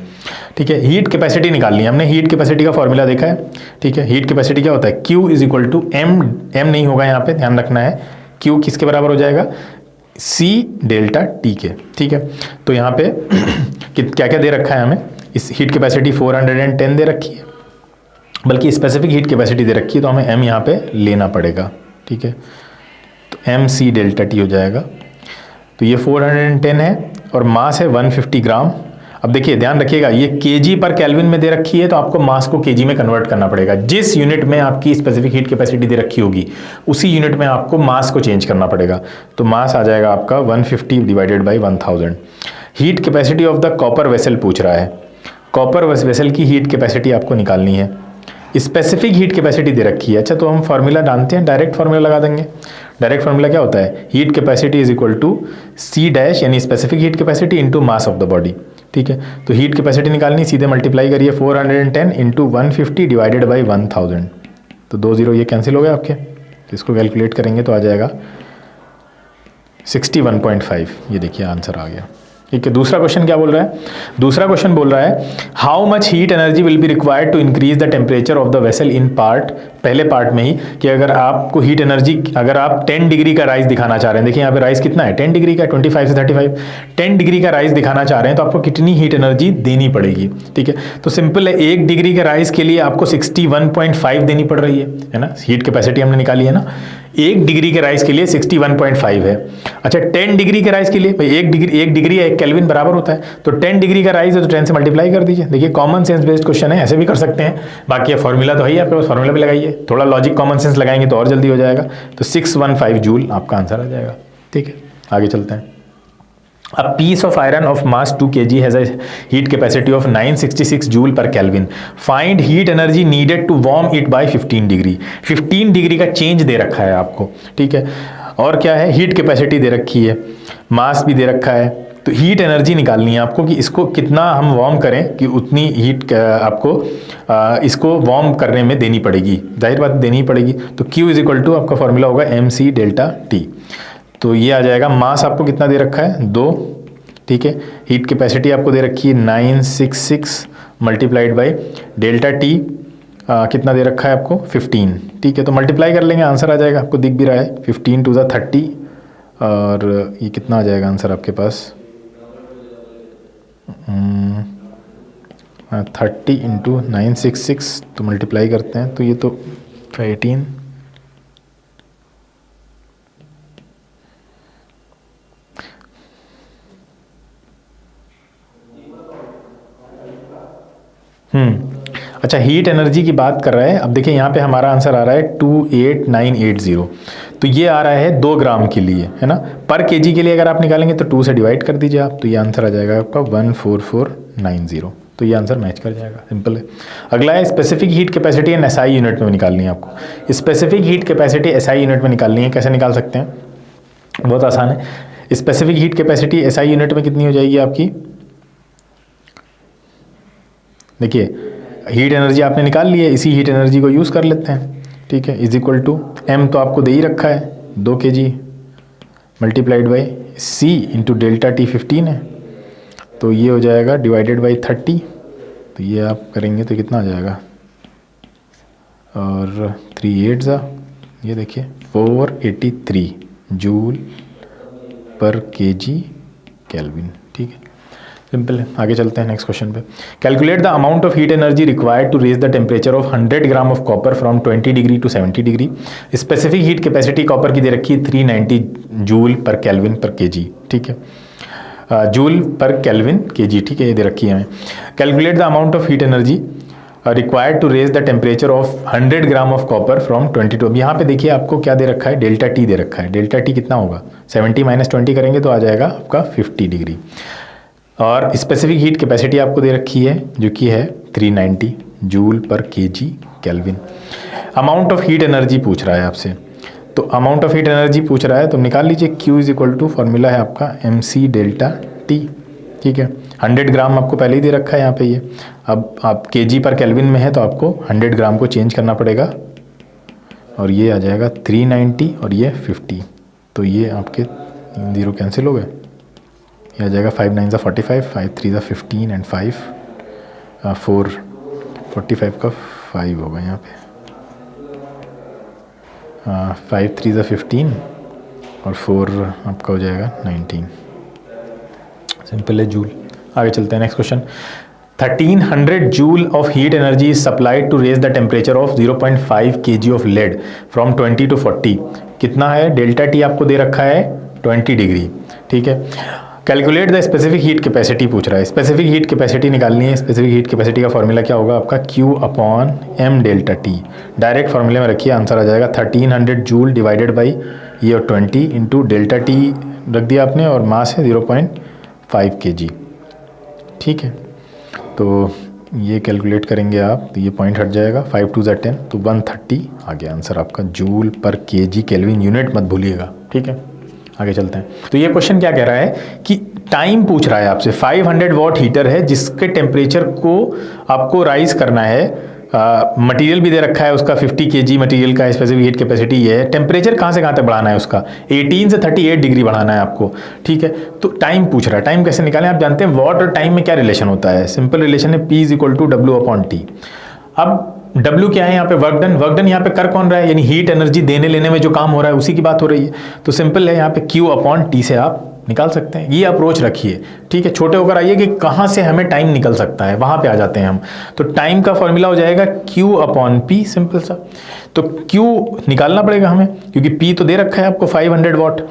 ठीक है। हीट कैपेसिटी निकालनी है हमने, हीट कैपेसिटी का फॉर्मूला देखा है, ठीक है। हीट कैपेसिटी क्या होता है, Q is equal to M नहीं होगा यहाँ पे, ध्यान रखना है, Q किसके बराबर हो जाएगा, C डेल्टा T के, ठीक है। तो यहाँ पे क्या क्या दे रखा है हमें, इस हीट कैपेसिटी 410 दे रखी है, बल्कि स्पेसिफिक हीट कैपेसिटी दे रखी है, तो हमें m यहाँ पे लेना पड़ेगा, ठीक है। तो MC डेल्टा T हो जाएगा। तो ये 410 है और मास है 150 ग्राम। अब देखिए ध्यान रखिएगा, ये केजी पर केल्विन में दे रखी है, तो आपको मास को केजी में कन्वर्ट करना पड़ेगा। जिस यूनिट में आपकी स्पेसिफिक हीट कैपेसिटी दे रखी होगी उसी यूनिट में आपको मास को चेंज करना पड़ेगा। तो मास आ जाएगा आपका 150 divided by 1000। Heat capacity of the copper vessel पूछ रहा है, कॉपर वेसल की हीट कैपेसिटी आपको निकालनी है, स्पेसिफिक हीट कैपेसिटी दे रखी है। अच्छा, तो हम फार्मूला जानते हैं, डायरेक्ट फार्मूला लगा देंगे। डायरेक्ट फार्मूला क्या होता है, heat capacity is equal to C dash यानी specific heat capacity into mass of the body, ठीक है। तो हीट कैपेसिटी निकालनी, सीधे मल्टीप्लाई करिए 410 इंटू 150 डिवाइडेड बाई 1000, तो 2 0 ये कैंसिल हो गए आपके। तो इसको कैलकुलेट करेंगे तो आ जाएगा 61.5, ये देखिए आंसर आ गया, ठीक है। दूसरा क्वेश्चन क्या बोल रहा है, दूसरा क्वेश्चन बोल रहा है how much heat energy will be required to increase the temperature of the vessel in part, पहले पार्ट में ही, कि अगर आपको हीट एनर्जी, अगर आप 10 डिग्री का राइज दिखाना चाह रहे हैं, देखिए यहाँ पे राइज कितना है 10 डिग्री का, 25 से 35, 10 डिग्री का राइज दिखाना चाह रहे हैं तो आपको कितनी हीट एनर्जी देनी पड़ेगी, ठीक है। तो सिंपल है, 1 डिग्री के राइज के लिए आपको 61.5 देनी पड़ रही है ना, हीट कैपेसिटी हमने निकाली है ना, 1 डिग्री के राइज के लिए 61.5 है। अच्छा, 10 डिग्री के राइज के लिए, भाई 1 डिग्री है 1 केल्विन बराबर होता है, तो 10 डिग्री का राइज है तो 10 से मल्टीप्लाई कर दीजिए। देखिए कॉमन सेंस बेस्ड क्वेश्चन है, ऐसे भी कर सकते हैं, बाकी फॉर्मूला तो है ही आपके पास, फॉर्मूला भी लगाइए, थोड़ा लॉजिक कॉमन सेंस लगाएंगे तो और जल्दी हो जाएगा। तो 615 जूल आपका आंसर आ जाएगा, ठीक है। आगे चलते हैं, A piece of iron of mass 2 kg has a heat capacity of 966 joule per Kelvin. Find heat energy needed to warm it by 15 degree. 15 degree का चेंज दे रखा है आपको, ठीक है। और क्या है, हीट कैपेसिटी दे रखी है, मास भी दे रखा है, तो हीट एनर्जी निकालनी है आपको कि इसको कितना हम वार्म करें कि उतनी हीट आपको इसको वार्म करने में देनी पड़ेगी, जाहिर बात देनी पड़ेगी। तो Q इज इक्वल टू आपका फॉर्मूला होगा MC डेल्टा T। तो ये आ जाएगा, मास आपको कितना दे रखा है 2, ठीक है। हीट कैपेसिटी आपको दे रखी है 966 मल्टीप्लाइड बाई डेल्टा T कितना दे रखा है आपको 15, ठीक है। तो मल्टीप्लाई कर लेंगे, आंसर आ जाएगा, आपको दिख भी रहा है 15 टू द 30, और ये कितना आ जाएगा आंसर आपके पास 30 इंटू 966, तो मल्टीप्लाई करते हैं तो ये तो 18, अच्छा, हीट एनर्जी की बात कर रहा है। अब देखिए यहाँ पे हमारा आंसर आ रहा है 28980, तो ये आ रहा है 2 ग्राम के लिए, है ना। पर केजी के लिए अगर आप निकालेंगे तो 2 से डिवाइड कर दीजिए आप, तो ये आंसर आ जाएगा आपका 14490, तो ये आंसर मैच कर जाएगा, सिंपल है। अगला है specific heat capacity and SI unit में निकालनी है आपको। Specific heat capacity SI unit में निकालनी है, कैसे निकाल सकते हैं, बहुत आसान है। Specific heat capacity SI unit में कितनी हो जाएगी आपकी, देखिए हीट एनर्जी आपने निकाल ली है, इसी हीट एनर्जी को यूज़ कर लेते हैं, ठीक है। इज इक्वल टू M तो आपको दे ही रखा है 2 kg multiplied by C into delta T 15 है, तो ये हो जाएगा डिवाइडेड बाई 30, तो ये आप करेंगे तो कितना आ जाएगा, और 3 8 ये देखिए 483 जूल पर केजी केल्विन। ठीक है, सिंपल है। आगे चलते हैं नेक्स्ट क्वेश्चन पे। Calculate the amount of heat energy required to raise the temperature of 100 gram of copper from 20 degree to 70 degree. Specific heat capacity copper की दे रखी है 390 जूल पर केल्विन पर केजी। ठीक है, जूल पर केल्विन केजी। ठीक है, ये दे रखी है हमें। Calculate the amount of heat energy required to raise the temperature of 100 gram of copper from 22। अब यहाँ पे देखिए आपको क्या दे रखा है, डेल्टा टी दे रखा है। डेल्टा टी कितना होगा, 70 माइनस 20 करेंगे तो आ जाएगा आपका 50 डिग्री। और स्पेसिफिक हीट कैपेसिटी आपको दे रखी है जो कि है 390 जूल पर KG kelvin. Amount of heat energy पूछ रहा है आपसे, तो अमाउंट ऑफ हीट एनर्जी पूछ रहा है तो निकाल लीजिए। Q is equal to formula है आपका MC डेल्टा T। ठीक है, 100 ग्राम आपको पहले ही दे रखा है यहाँ पे ये। अब आप केजी पर केल्विन में है तो आपको 100 ग्राम को चेंज करना पड़ेगा और ये आ जाएगा 390 और ये 50। तो ये आपके 0 कैंसिल हो गए, ये आ जाएगा 5 9 45, 5 3 15 एंड 5 4 45 का 5 होगा यहाँ पे। 5 3 15 और 4 आपका हो जाएगा 19। सिंपल है, जूल। आगे चलते हैं next question. 1300 joule of heat energy is supplied to raise the temperature of 0.5 kg of lead from 20 to 40। कितना है, डेल्टा टी आपको दे रखा है 20 डिग्री। ठीक है, calculate the specific heat capacity पूछ रहा है। स्पेसिफिक हीट कैपेसिटी निकालनी है। स्पेसिफिक हीट कैपेसिटी का फॉर्मूला क्या होगा आपका, Q upon M delta T. Direct फॉर्मूले में रखिए, आंसर आ जाएगा 1300 जूल डिवाइडेड बाई ये 20 इंटू डेल्टा टी रख दिया आपने और मास है 0.5 kg। ठीक है, तो ये कैलकुलेट करेंगे आप तो ये पॉइंट हट जाएगा, 5 2 10 तो 130 आ गया आंसर आपका जूल पर केजी केल्विन। यूनिट मत भूलिएगा। ठीक है, आगे चलते हैं। तो ये क्वेश्चन क्या कह रहा है कि टाइम पूछ रहा है आपसे। 500 वॉट हीटर है जिसके टेम्परेचर को आपको राइज करना है। मटेरियल भी दे रखा है उसका 50 kg मटेरियल का स्पेसिफिक हीट कैपेसिटी ये है। टेम्परेचर कहाँ से कहाँ तक बढ़ाना है उसका, 18 से 38 डिग्री बढ़ाना है आपको। ठीक है, तो टाइम पूछ रहा है। टाइम कैसे निकालें, आप जानते हैं वॉट और टाइम में क्या रिलेशन होता है। सिंपल रिलेशन है, P is equal to W upon T. अब W क्या है यहाँ पे, वर्क डन। वर्क डन यहाँ पे कर कौन रहा है, यानी हीट एनर्जी देने लेने में जो काम हो रहा है उसी की बात हो रही है। तो सिंपल है, यहाँ पे Q अपॉन टी से आप निकाल सकते हैं। ये अप्रोच रखिए। ठीक है, छोटे होकर आइए कि कहाँ से हमें टाइम निकल सकता है, वहाँ पे आ जाते हैं हम। तो टाइम का फॉर्मूला हो जाएगा Q अपॉन P, सिंपल सा। तो Q निकालना पड़ेगा हमें क्योंकि P तो दे रखा है आपको 500 वॉट।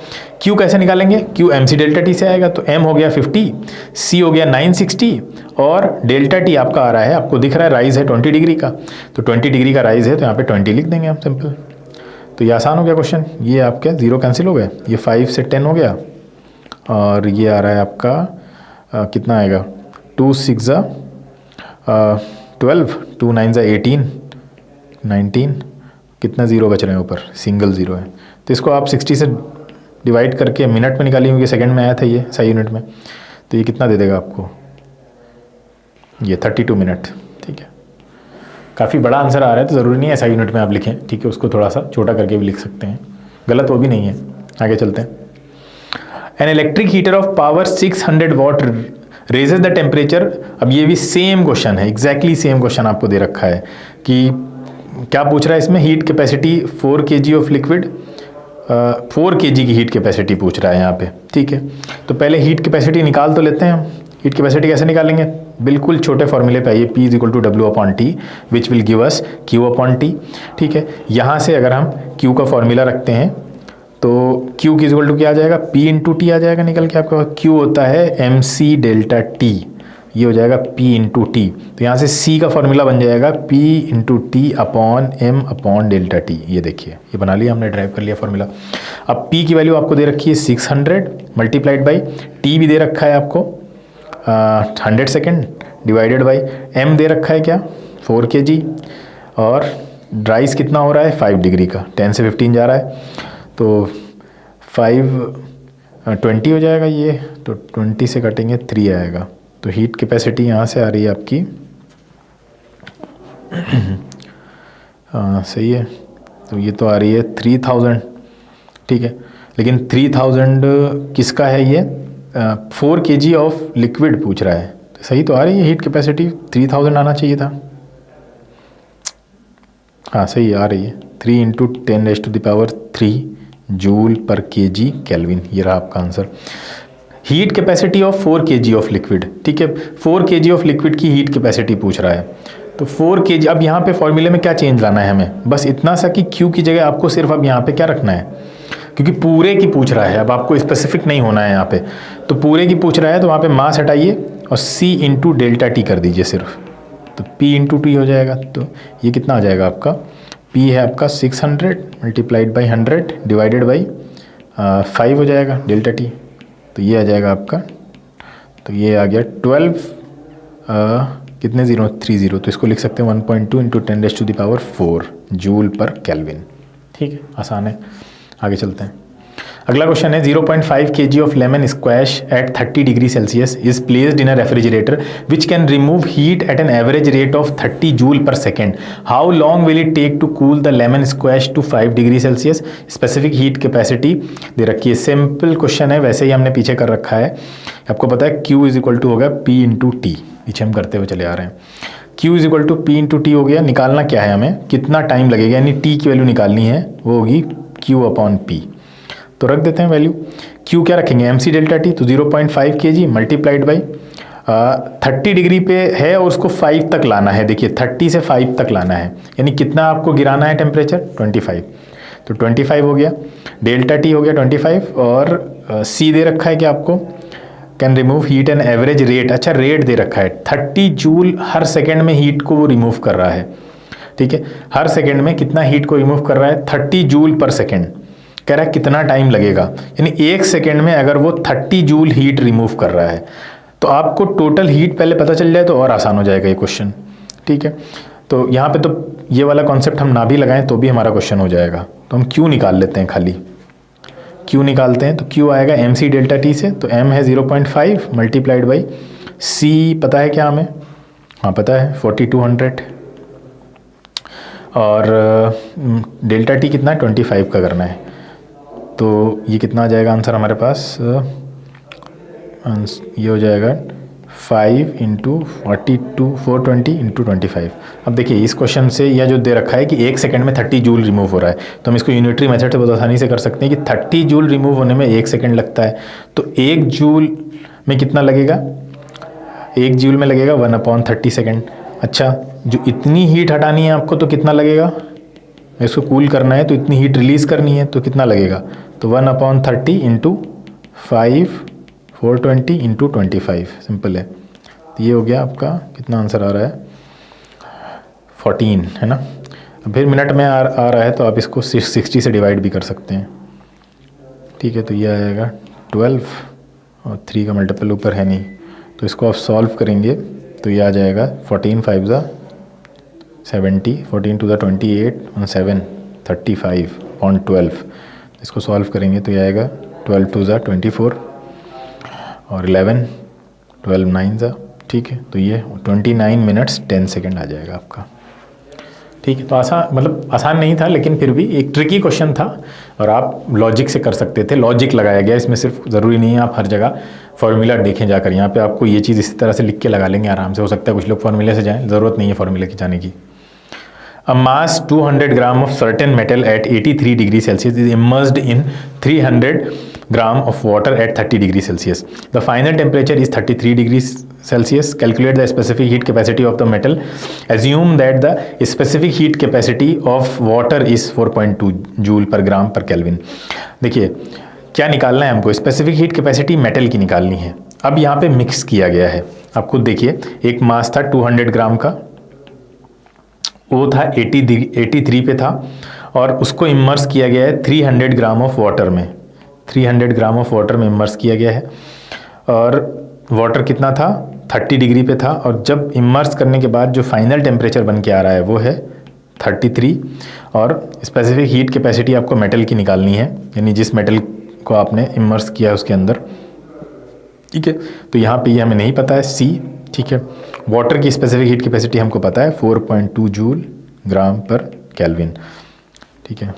Q कैसे निकालेंगे, Q MC डेल्टा टी से आएगा। तो M हो गया 50, C हो गया 960 और डेल्टा टी आपका आ रहा है, आपको दिख रहा है राइज है 20 डिग्री का। तो 20 डिग्री का राइज है तो यहाँ पे 20 लिख देंगे हम, सिंपल। तो ये आसान हो गया क्वेश्चन। ये आपके 0 कैंसिल हो गए, ये 5 से 10 हो गया और ये आ रहा है आपका कितना आएगा, 2 6 12, 2 9 18, 19, कितना 0 बच रहे हैं ऊपर, सिंगल 0 है। तो इसको आप 60 से डिवाइड करके मिनट में निकालिए क्योंकि सेकंड में आया था ये सही यूनिट में। तो ये कितना दे देगा आपको, ये 32 मिनट। ठीक है, काफ़ी बड़ा आंसर आ रहा है तो ज़रूरी नहीं है SI यूनिट में आप लिखें। ठीक है, उसको थोड़ा सा छोटा करके भी लिख सकते हैं, गलत वो भी नहीं है। आगे चलते हैं। An electric heater of power 600 what raises the temperature. अब ये भी सेम क्वेश्चन है, एग्जैक्टली सेम क्वेश्चन आपको दे रखा है कि क्या पूछ रहा है इसमें, heat capacity 4 kg of liquid, 4 kg की हीट कैपेसिटी पूछ रहा है यहाँ पे। ठीक है, तो पहले हीट कैपेसिटी निकाल तो लेते हैं हम। हीट कैपेसिटी कैसे निकालेंगे, बिल्कुल छोटे फॉर्मूले पे आइए, P is equal to W upon T which will give us Q upon T. ठीक है, यहाँ से अगर हम Q का फॉर्मूला रखते हैं तो Q की इक्वल टू क्या आ जाएगा, P इंटू टी आ जाएगा निकल के आपका। Q होता है MC डेल्टा टी, ये हो जाएगा P इंटू टी। तो यहाँ से C का फॉर्मूला बन जाएगा P into T upon M upon delta T. ये देखिए, ये बना लिया हमने, ड्राइव कर लिया फॉर्मूला। अब P की वैल्यू आपको दे रखी है 600 मल्टीप्लाइड बाई T भी दे रखा है आपको 100 सेकेंड डिवाइडेड बाई M दे रखा है क्या 4 kg और ड्राइस कितना हो रहा है 5 डिग्री का, 10 से 15 जा रहा है तो 20 हो जाएगा ये। तो 20 से कटेंगे 3 आएगा। तो हीट कैपेसिटी यहाँ से आ रही है आपकी सही है, तो ये तो आ रही है 3000। ठीक है, लेकिन 3000 किसका है ये, 4 kg ऑफ लिक्विड पूछ रहा है। तो सही तो आ रही है हीट कैपेसिटी, 3000 आना चाहिए था। हाँ सही आ रही है, 3 × 10⁻³ जूल पर केजी केल्विन। ये रहा आपका answer. Heat capacity of 4 kg of liquid, ठीक है, 4 kg ऑफ लिक्विड की हीट कैपेसिटी पूछ रहा है। तो 4 kg, अब यहाँ पे फॉर्मूले में क्या चेंज लाना है हमें, बस इतना सा कि Q की जगह आपको सिर्फ अब यहाँ पे क्या रखना है, क्योंकि पूरे की पूछ रहा है, अब आपको स्पेसिफिक नहीं होना है यहाँ पे, तो पूरे की पूछ रहा है, तो वहाँ पे मास हटाइए और C इंटू डेल्टा टी कर दीजिए सिर्फ, तो P इंटू टी हो जाएगा। तो ये कितना आ जाएगा आपका, P है आपका 600 मल्टीप्लाइड बाई 100 डिवाइडेड बाई 5 हो जाएगा डेल्टा टी। तो ये आ जाएगा आपका, तो ये आ गया 12 कितने 0 30, तो इसको लिख सकते हैं 1.2 इंटू 10⁻⁴ जूल पर केल्विन। ठीक है, आसान है। आगे चलते हैं। अगला क्वेश्चन है 0.5 kg of lemon squash at 30 degree Celsius is placed in a refrigerator which can remove heat at an average rate of 30 joule per second. How long will it take to cool the lemon squash to 5 degree Celsius. Specific heat capacity दे रखी है। Simple question है, वैसे ही हमने पीछे कर रखा है, आपको पता है Q इज इक्वल टू होगा P इंटू टी, पीछे हम करते हुए चले आ रहे हैं। Q is equal to P into T हो गया। निकालना क्या है हमें, कितना टाइम लगेगा, यानी T की वैल्यू निकालनी है, वो होगी Q अपॉन P। तो रख देते हैं वैल्यू। Q क्या रखेंगे, MC डेल्टा टी, तो 0.5 kg मल्टीप्लाइड बाई 30 डिग्री पे है और उसको 5 तक लाना है। देखिए 30 से 5 तक लाना है, यानी कितना आपको गिराना है टेम्परेचर, 25, तो 25 हो गया, डेल्टा टी हो गया 25, और C दे रखा है कि आपको can remove heat and average rate, अच्छा रेट दे रखा है 30 जूल हर सेकेंड में हीट को वो रिमूव कर रहा है। ठीक है, हर सेकेंड में कितना हीट को रिमूव कर रहा है, 30 जूल पर सेकेंड। कह रहा है कितना टाइम लगेगा, यानी 1 सेकेंड में अगर वो 30 जूल हीट रिमूव कर रहा है, तो आपको टोटल हीट पहले पता चल जाए तो और आसान हो जाएगा ये क्वेश्चन। ठीक है, तो यहाँ पे तो ये वाला कॉन्सेप्ट हम ना भी लगाएं तो भी हमारा क्वेश्चन हो जाएगा। तो हम Q निकाल लेते हैं, खाली Q निकालते हैं, तो Q आएगा MC डेल्टा टी से, तो M है 0.5 मल्टीप्लाइड बाई C पता है क्या हमें, हाँ पता है 4200, और डेल्टा टी कितना है 25 का करना है। तो ये कितना आ जाएगा आंसर हमारे पास, ये हो जाएगा 5 इंटू 420 इंटू 25। अब देखिए इस क्वेश्चन से यह जो दे रखा है कि 1 सेकंड में 30 जूल रिमूव हो रहा है, तो हम इसको यूनिटरी मेथड से बहुत आसानी से कर सकते हैं कि 30 जूल रिमूव होने में 1 सेकंड लगता है, तो 1 जूल में कितना लगेगा, 1 जूल में लगेगा 1/30 सेकेंड। अच्छा, जो इतनी हीट हटानी है आपको तो कितना लगेगा, इसको कूल करना है तो इतनी हीट रिलीज करनी है तो कितना लगेगा, तो 1/30 इंटू 5 420 इंटू 25, सिंपल है। तो ये हो गया आपका, कितना आंसर आ रहा है 14, है ना। अब फिर मिनट में आ रहा है तो आप इसको 60 से डिवाइड भी कर सकते हैं। ठीक है, तो ये आएगा 12 और 3 का मल्टीपल ऊपर है नहीं, तो इसको आप सॉल्व करेंगे तो ये आ जाएगा 14 5 ज़ा 70, 14 2 ज़ा 28 और 7 35 ऑन 12। इसको सॉल्व करेंगे तो ये आएगा 12 2 ज़ा 24 और 11 12 9 ज़ा, ठीक है, तो ये 29 मिनट्स 10 सेकेंड आ जाएगा आपका। ठीक है, तो आसान, मतलब आसान नहीं था लेकिन फिर भी एक ट्रिकी क्वेश्चन था और आप लॉजिक से कर सकते थे, लॉजिक लगाया गया इसमें, सिर्फ ज़रूरी नहीं है आप हर जगह फॉर्मूला देखें जाकर। यहाँ पे आपको ये चीज़ इसी तरह से लिख के लगा लेंगे आराम से, हो सकता है कुछ लोग फॉर्मूले से जाएं, ज़रूरत नहीं है फॉर्मूले की जाने की। A mass 200 gram of certain metal at 83 degree Celsius is immersed in 300 gram of water at 30 degree Celsius. The final temperature is 33 degrees Celsius. Calculate the specific heat capacity of the metal. Assume that the specific heat capacity of water is 4.2 joule per gram per Kelvin. देखिए क्या निकालना है हमको, specific heat capacity metal की निकालनी है। अब यहाँ पे मिक्स किया गया है, आप खुद देखिए, एक मास था 200 ग्राम का, वो था 83 पे था, और उसको इमर्स किया गया है 300 ग्राम ऑफ वाटर में, 300 ग्राम ऑफ वाटर में इमर्स किया गया है, और वाटर कितना था 30 डिग्री पे था, और जब इमर्स करने के बाद जो फाइनल टेम्परेचर बन के आ रहा है वो है 33, और स्पेसिफिक हीट कैपेसिटी आपको मेटल की निकालनी है, यानी जिस मेटल को आपने इमर्स किया है उसके अंदर। ठीक है, तो यहाँ पे ये हमें नहीं पता है C। ठीक है, वाटर की स्पेसिफिक हीट कैपेसिटी हमको पता है 4.2 जूल ग्राम पर केल्विन। ठीक है,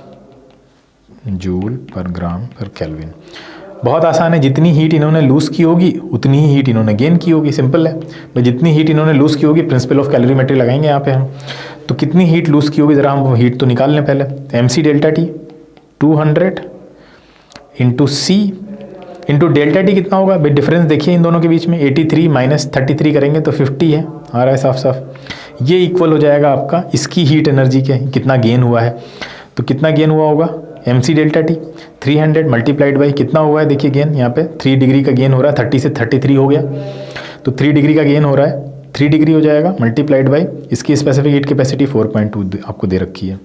जूल पर ग्राम पर केल्विन, बहुत आसान है। जितनी हीट इन्होंने लूज़ की होगी उतनी ही हीट इन्होंने गेन की होगी, सिंपल है भाई। जितनी हीट इन्होंने लूज़ की होगी, प्रिंसिपल ऑफ कैलोरीमेट्री लगाएंगे यहाँ पे हम, तो कितनी हीट लूज़ की होगी ज़रा हम हीट तो निकाल लें पहले। MC डेल्टा टी 200 इंटू सी इंटू डेल्टा टी कितना होगा भाई, डिफरेंस देखिए इन दोनों के बीच में, 83 माइनस 33 करेंगे तो 50 है, आ रहा है साफ साफ। ये इक्वल हो जाएगा आपका इसकी हीट एनर्जी के कितना गेन हुआ है। तो कितना गेन हुआ होगा M C delta T, 300 multiplied by कितना हुआ है, देखिए गेन यहाँ पे 3 डिग्री का गेन हो रहा है, 30 से 33 हो गया, तो 3 डिग्री का गेन हो रहा है, 3 डिग्री हो जाएगा मल्टीप्लाइड बाई इसकी स्पेसिफिक हीट कैपेसिटी 4.2 आपको दे रखी है।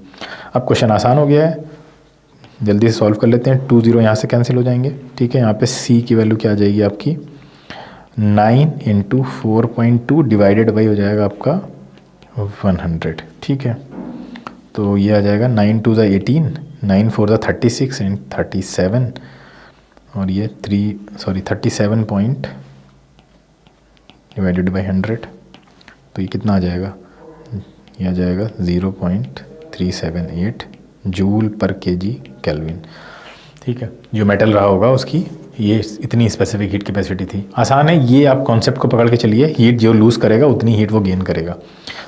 अब क्वेश्चन आसान हो गया है, जल्दी से सॉल्व कर लेते हैं। 2 0 यहाँ से कैंसिल हो जाएंगे, ठीक है। यहाँ पे सी की वैल्यू क्या आ जाएगी आपकी 9 इंटू 4.2 डिवाइडेड बाई हो जाएगा आपका 100, ठीक है। तो ये आ जाएगा 9 2 ज़ा 18, 9 4 ज़ा 36 एंड 37, और ये 37 पॉइंट डिवाइडेड बाई 100, तो ये कितना आ जाएगा, ये आ जाएगा 0.378 जूल पर केजी केल्विन, ठीक है। जो मेटल रहा होगा उसकी ये इतनी स्पेसिफिक हीट कैपेसिटी थी। आसान है, ये आप कॉन्सेप्ट को पकड़ के चलिए, हीट जो लूज़ करेगा उतनी हीट वो गेन करेगा।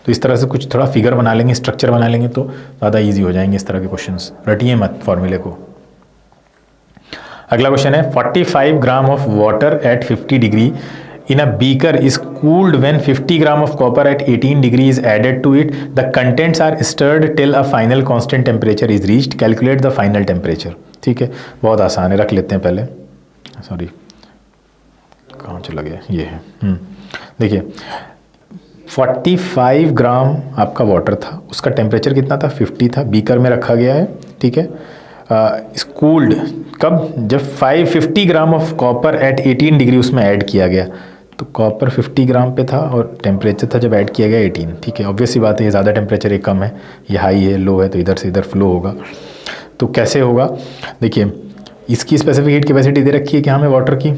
तो इस तरह से कुछ थोड़ा फिगर बना लेंगे, स्ट्रक्चर बना लेंगे तो ज़्यादा ईजी हो जाएंगे इस तरह के क्वेश्चंस, रटिए मत फॉर्मूले को। अगला क्वेश्चन है 45 gram of water at 50 degree in a beaker is cooled when 50 gram of copper at 18 degree is added to it. The contents are stirred till a final constant temperature is reached. Calculate the final temperature. ठीक है, बहुत आसान है, रख लेते हैं पहले, sorry कहाँ चला गया, ये है। देखिए 45 ग्राम आपका वाटर था, उसका टेम्परेचर कितना था 50 था, बीकर में रखा गया है, ठीक है। कूल्ड कब, जब 550 gram of copper at 18 degree उसमें ऐड किया गया, तो कॉपर 50 ग्राम पे था और टेम्परेचर था जब ऐड किया गया 18, ठीक है। ऑब्वियस सी बात है, ये ज़्यादा टेम्परेचर एक कम है, ये हाई है, लो है, तो इधर से इधर फ्लो होगा। तो कैसे होगा, देखिए इसकी स्पेसिफिक हीट कैपेसिटी दे रखी है कि हमें वाटर की,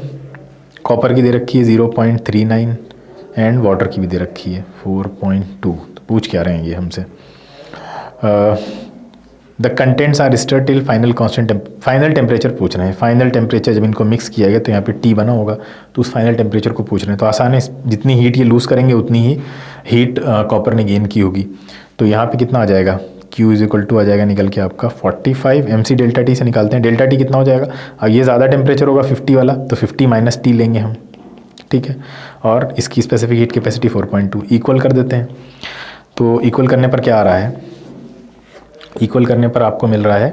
कॉपर की दे रखी है 0.39 एंड वाटर की भी दे रखी है 4.2। तो पूछ क्या रहे हैं ये हमसे, the contents are stirred till final constant, final temperature पूछ रहे हैं। फाइनल टेम्परेचर जब इनको मिक्स किया गया तो यहाँ पे टी बना होगा, तो उस फाइनल टेम्परेचर को पूछ रहे हैं। तो आसान है, जितनी हीट ये लूज़ करेंगे उतनी ही हीट कॉपर ने गेन की होगी। तो यहाँ पे कितना आ जाएगा, Q इज इक्वल टू आ जाएगा निकल के आपका 45 MC डेल्टा टी से निकालते हैं, डेल्टा टी कितना हो जाएगा, अब ये ज़्यादा टेम्परेचर होगा 50 वाला, तो 50 माइनस टी लेंगे हम, ठीक है। और इसकी स्पेसिफिक हीट कैपेसिटी 4.2 इक्वल कर देते हैं। तो इक्वल करने पर क्या आ रहा है, इक्वल करने पर आपको मिल रहा है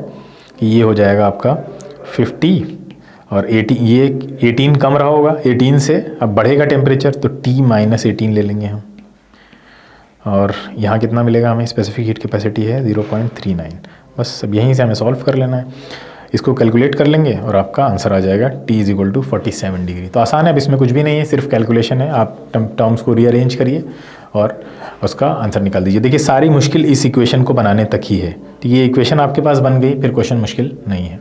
कि ये हो जाएगा आपका 50 और 80, ये 18 कम रहा होगा 18 से, अब बढ़ेगा टेम्परेचर तो T माइनस 18 ले लेंगे हम, और यहाँ कितना मिलेगा हमें, स्पेसिफिक हीट कैपेसिटी है 0.39। बस अब यहीं से हमें सॉल्व कर लेना है, इसको कैलकुलेट कर लेंगे और आपका आंसर आ जाएगा T is equal to 47 degree. तो आसान है, अब इसमें कुछ भी नहीं है, सिर्फ कैलकुलेशन है, आप टर्म्स को रीअरेंज करिए और उसका आंसर निकाल दीजिए। देखिए सारी मुश्किल इस इक्वेशन को बनाने तक ही है, तो ये इक्वेशन आपके पास बन गई, फिर क्वेश्चन मुश्किल नहीं है।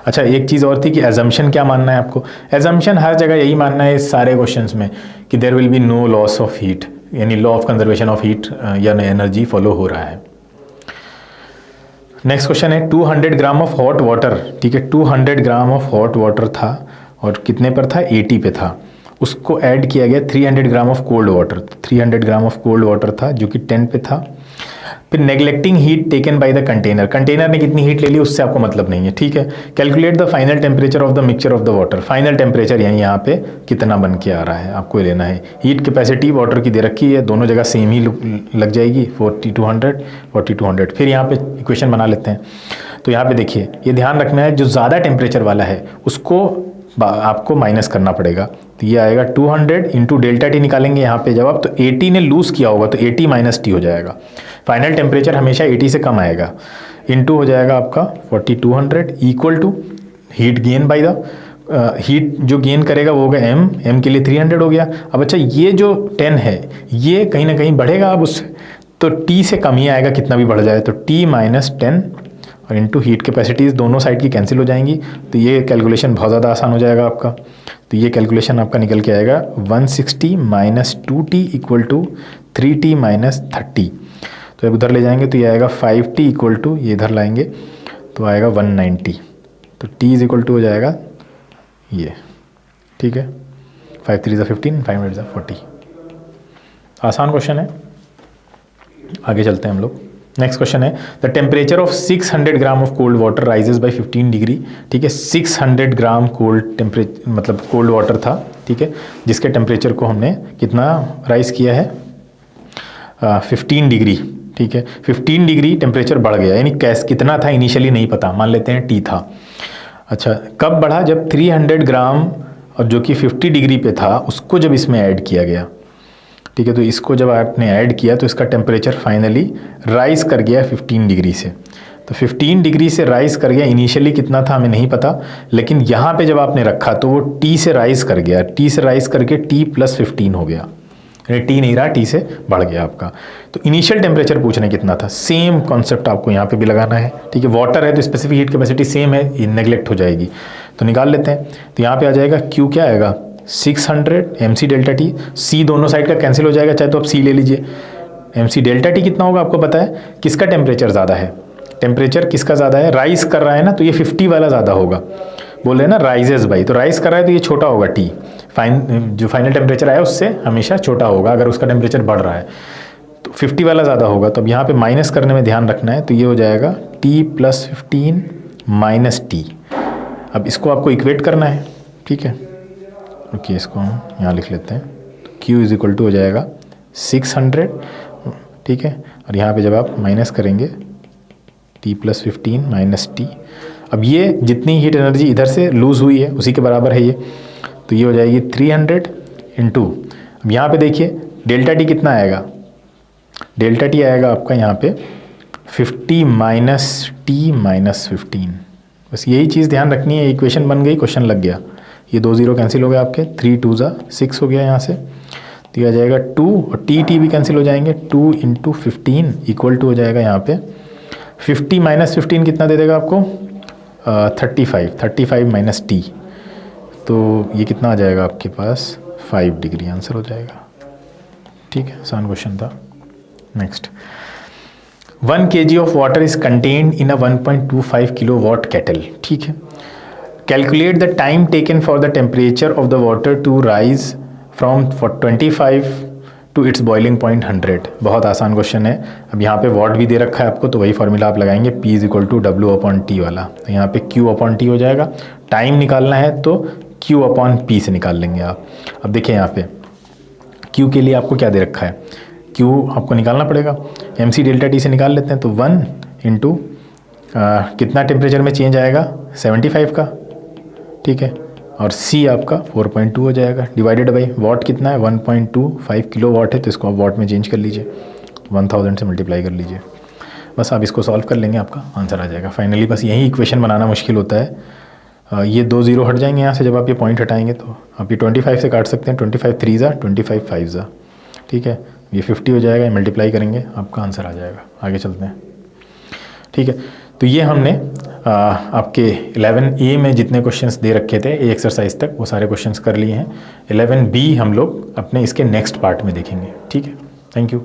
अच्छा एक चीज़ और थी कि एजम्पशन क्या मानना है आपको, एजम्पशन हर जगह यही मानना है इस सारे क्वेश्चंस में कि there will be no loss of heat, यानी law of conservation of heat या एनर्जी फॉलो हो रहा है। नेक्स्ट क्वेश्चन है 200 ग्राम ऑफ हॉट वाटर, ठीक है। 200 ग्राम ऑफ हॉट वाटर था और कितने पर था, 80 पे था, उसको ऐड किया गया 300 ग्राम of cold water, 300 gram of cold water था जो कि 10 पे था। फिर neglecting heat taken by the container, container ने कितनी हीट ले ली उससे आपको मतलब नहीं है, ठीक है। Calculate the final temperature of the mixture of the water, final temperature यहाँ पे कितना बन के आ रहा है आपको लेना है। हीट कैपेसिटी वाटर की दे रखी है, दोनों जगह सेम ही लग जाएगी 4200। फिर यहाँ पे इक्वेशन बना लेते हैं। तो यहाँ पे देखिए ये ध्यान रखना है, जो ज़्यादा टेम्परेचर वाला है उसको आपको माइनस करना पड़ेगा, तो ये आएगा 200 इंटू डेल्टा टी निकालेंगे यहाँ पे जब आप, तो 80 ने लूज़ किया होगा तो 80 माइनस टी हो जाएगा। फाइनल टेम्परेचर हमेशा 80 से कम आएगा, इंटू हो जाएगा आपका 4200 equal to heat gain by the heat जो गेन करेगा वो होगा m के लिए 300 हो गया। अब अच्छा ये जो 10 है ये कहीं ना कहीं बढ़ेगा अब उससे, तो t से कम ही आएगा कितना भी बढ़ जाए, तो t माइनस 10 और इंटू हीट कैपेसिटीज़ दोनों साइड की कैंसिल हो जाएंगी, तो ये कैलकुलेशन बहुत ज़्यादा आसान हो जाएगा आपका। तो ये कैलकुलेशन आपका निकल के आएगा 160 minus 2t equal to 3t minus 30। तो अब उधर ले जाएंगे तो ये आएगा 5t इक्वल टू, ये इधर लाएंगे तो आएगा 190, तो t इज इक्वल टू हो जाएगा ये, ठीक है। 5 3 ज़ा 15, 5 8 ज़ा 40। आसान क्वेश्चन है, आगे चलते हैं हम लोग। नेक्स्ट क्वेश्चन है the temperature of 600 gram of cold water rises by 15 degree. ठीक है, 600 ग्राम कोल्ड टेम्परेचर मतलब कोल्ड वाटर था, ठीक है, जिसके टेम्परेचर को हमने कितना राइज किया है 15 डिग्री। ठीक है, 15 डिग्री टेम्परेचर बढ़ गया, यानी कैस कितना था इनिशियली नहीं पता, मान लेते हैं टी था। अच्छा, कब बढ़ा? जब 300 ग्राम और जो कि 50 डिग्री पे था उसको जब इसमें ऐड किया गया। ठीक है, तो इसको जब आपने ऐड किया तो इसका टेम्परेचर फाइनली राइज कर गया 15 डिग्री से। तो 15 डिग्री से राइज कर गया, इनिशियली कितना था हमें नहीं पता, लेकिन यहाँ पे जब आपने रखा तो वो टी से राइज कर गया, टी से राइज करके टी प्लस 15 हो गया, टी नहीं रहा, टी से बढ़ गया आपका। तो इनिशियल टेम्परेचर पूछना कितना था, सेम कॉन्सेप्ट आपको यहाँ पे भी लगाना है। ठीक है, वाटर है तो स्पेसिफिक हीट कैपेसिटी सेम है, ये नेग्लेक्ट हो जाएगी, तो निकाल लेते हैं। तो यहाँ पे आ जाएगा Q क्या आएगा 600 mc डेल्टा टी, C दोनों साइड का कैंसिल हो जाएगा, चाहे तो आप C ले लीजिए। mc डेल्टा टी कितना होगा आपको पता है, किसका टेम्परेचर ज़्यादा है, टेम्परेचर किसका ज़्यादा है, राइज कर रहा है ना, तो ये 50 वाला ज़्यादा होगा, बोल रहे हैं ना राइजेस बाई, तो राइज कर रहा है तो ये छोटा होगा टी, जो फाइनल टेम्परेचर आया उससे हमेशा छोटा होगा अगर उसका टेम्परेचर बढ़ रहा है, तो 50 वाला ज़्यादा होगा। तो अब यहाँ पे माइनस करने में ध्यान रखना है, तो ये हो जाएगा T प्लस 15 माइनस टी। अब इसको आपको इक्वेट करना है, ठीक है, ओके, इसको हम यहाँ लिख लेते हैं। तो Q इज इक्वल टू हो जाएगा 600, ठीक है, और यहाँ पे जब आप माइनस करेंगे T प्लस 15 माइनस टी, अब ये जितनी हीट एनर्जी इधर से लूज़ हुई है उसी के बराबर है ये, तो ये हो जाएगी 300 इंटू, अब यहाँ पे देखिए डेल्टा टी कितना आएगा, डेल्टा टी आएगा आपका यहाँ पे 50 माइनस टी माइनस 15, बस यही चीज़ ध्यान रखनी है। इक्वेशन बन गई, क्वेश्चन लग गया, ये 2 0 कैंसिल हो गए आपके, 3 2 6 हो गया यहाँ से, तो ये आ जाएगा 2 और टी भी कैंसिल हो जाएंगे, 2 इंटू 15 इक्वल टू हो जाएगा यहाँ पे 50 माइनस 15 कितना दे देगा आपको 35 माइनस टी, तो ये कितना आ जाएगा आपके पास 5 डिग्री, आंसर हो जाएगा। ठीक है, आसान क्वेश्चन था। Next, 1 kg of water is contained in a 1.25 kilowatt kettle. ठीक है, calculate the time taken for the temperature of the water to rise from 25 to its boiling point 100। बहुत आसान क्वेश्चन है। अब यहाँ पे वाट भी दे रखा है आपको, तो वही फॉर्मूला आप लगाएंगे, P is equal to W upon T वाला, तो यहाँ पे Q अपॉन टी हो जाएगा। टाइम निकालना है तो Q अपॉन P से निकाल लेंगे आप। अब देखिए यहाँ पे Q के लिए आपको क्या दे रखा है, Q आपको निकालना पड़ेगा, mc डेल्टा टी से निकाल लेते हैं, तो 1 इंटू कितना टेम्परेचर में चेंज आएगा 75 का, ठीक है, और C आपका 4.2 हो जाएगा, डिवाइडेड बाई वाट कितना है 1.25 किलो वाट है, तो इसको आप वाट में चेंज कर लीजिए, 1000 से मल्टीप्लाई कर लीजिए, बस आप इसको सॉल्व कर लेंगे, आपका आंसर आ जाएगा फाइनली। बस यही इक्वेशन बनाना मुश्किल होता है। ये 2 0 हट जाएंगे यहाँ से, जब आप ये पॉइंट हटाएंगे तो आप ये 25 से काट सकते हैं, 25 3 ज़ा 25 5 ज़ा, ठीक है, ये 50 हो जाएगा, मल्टीप्लाई करेंगे आपका आंसर आ जाएगा। आगे चलते हैं, ठीक है। तो ये हमने आपके 11A में जितने क्वेश्चंस दे रखे थे ए एक्सरसाइज तक, वो सारे क्वेश्चंस कर लिए हैं। 11B हम लोग अपने इसके नेक्स्ट पार्ट में देखेंगे, ठीक है। Thank you.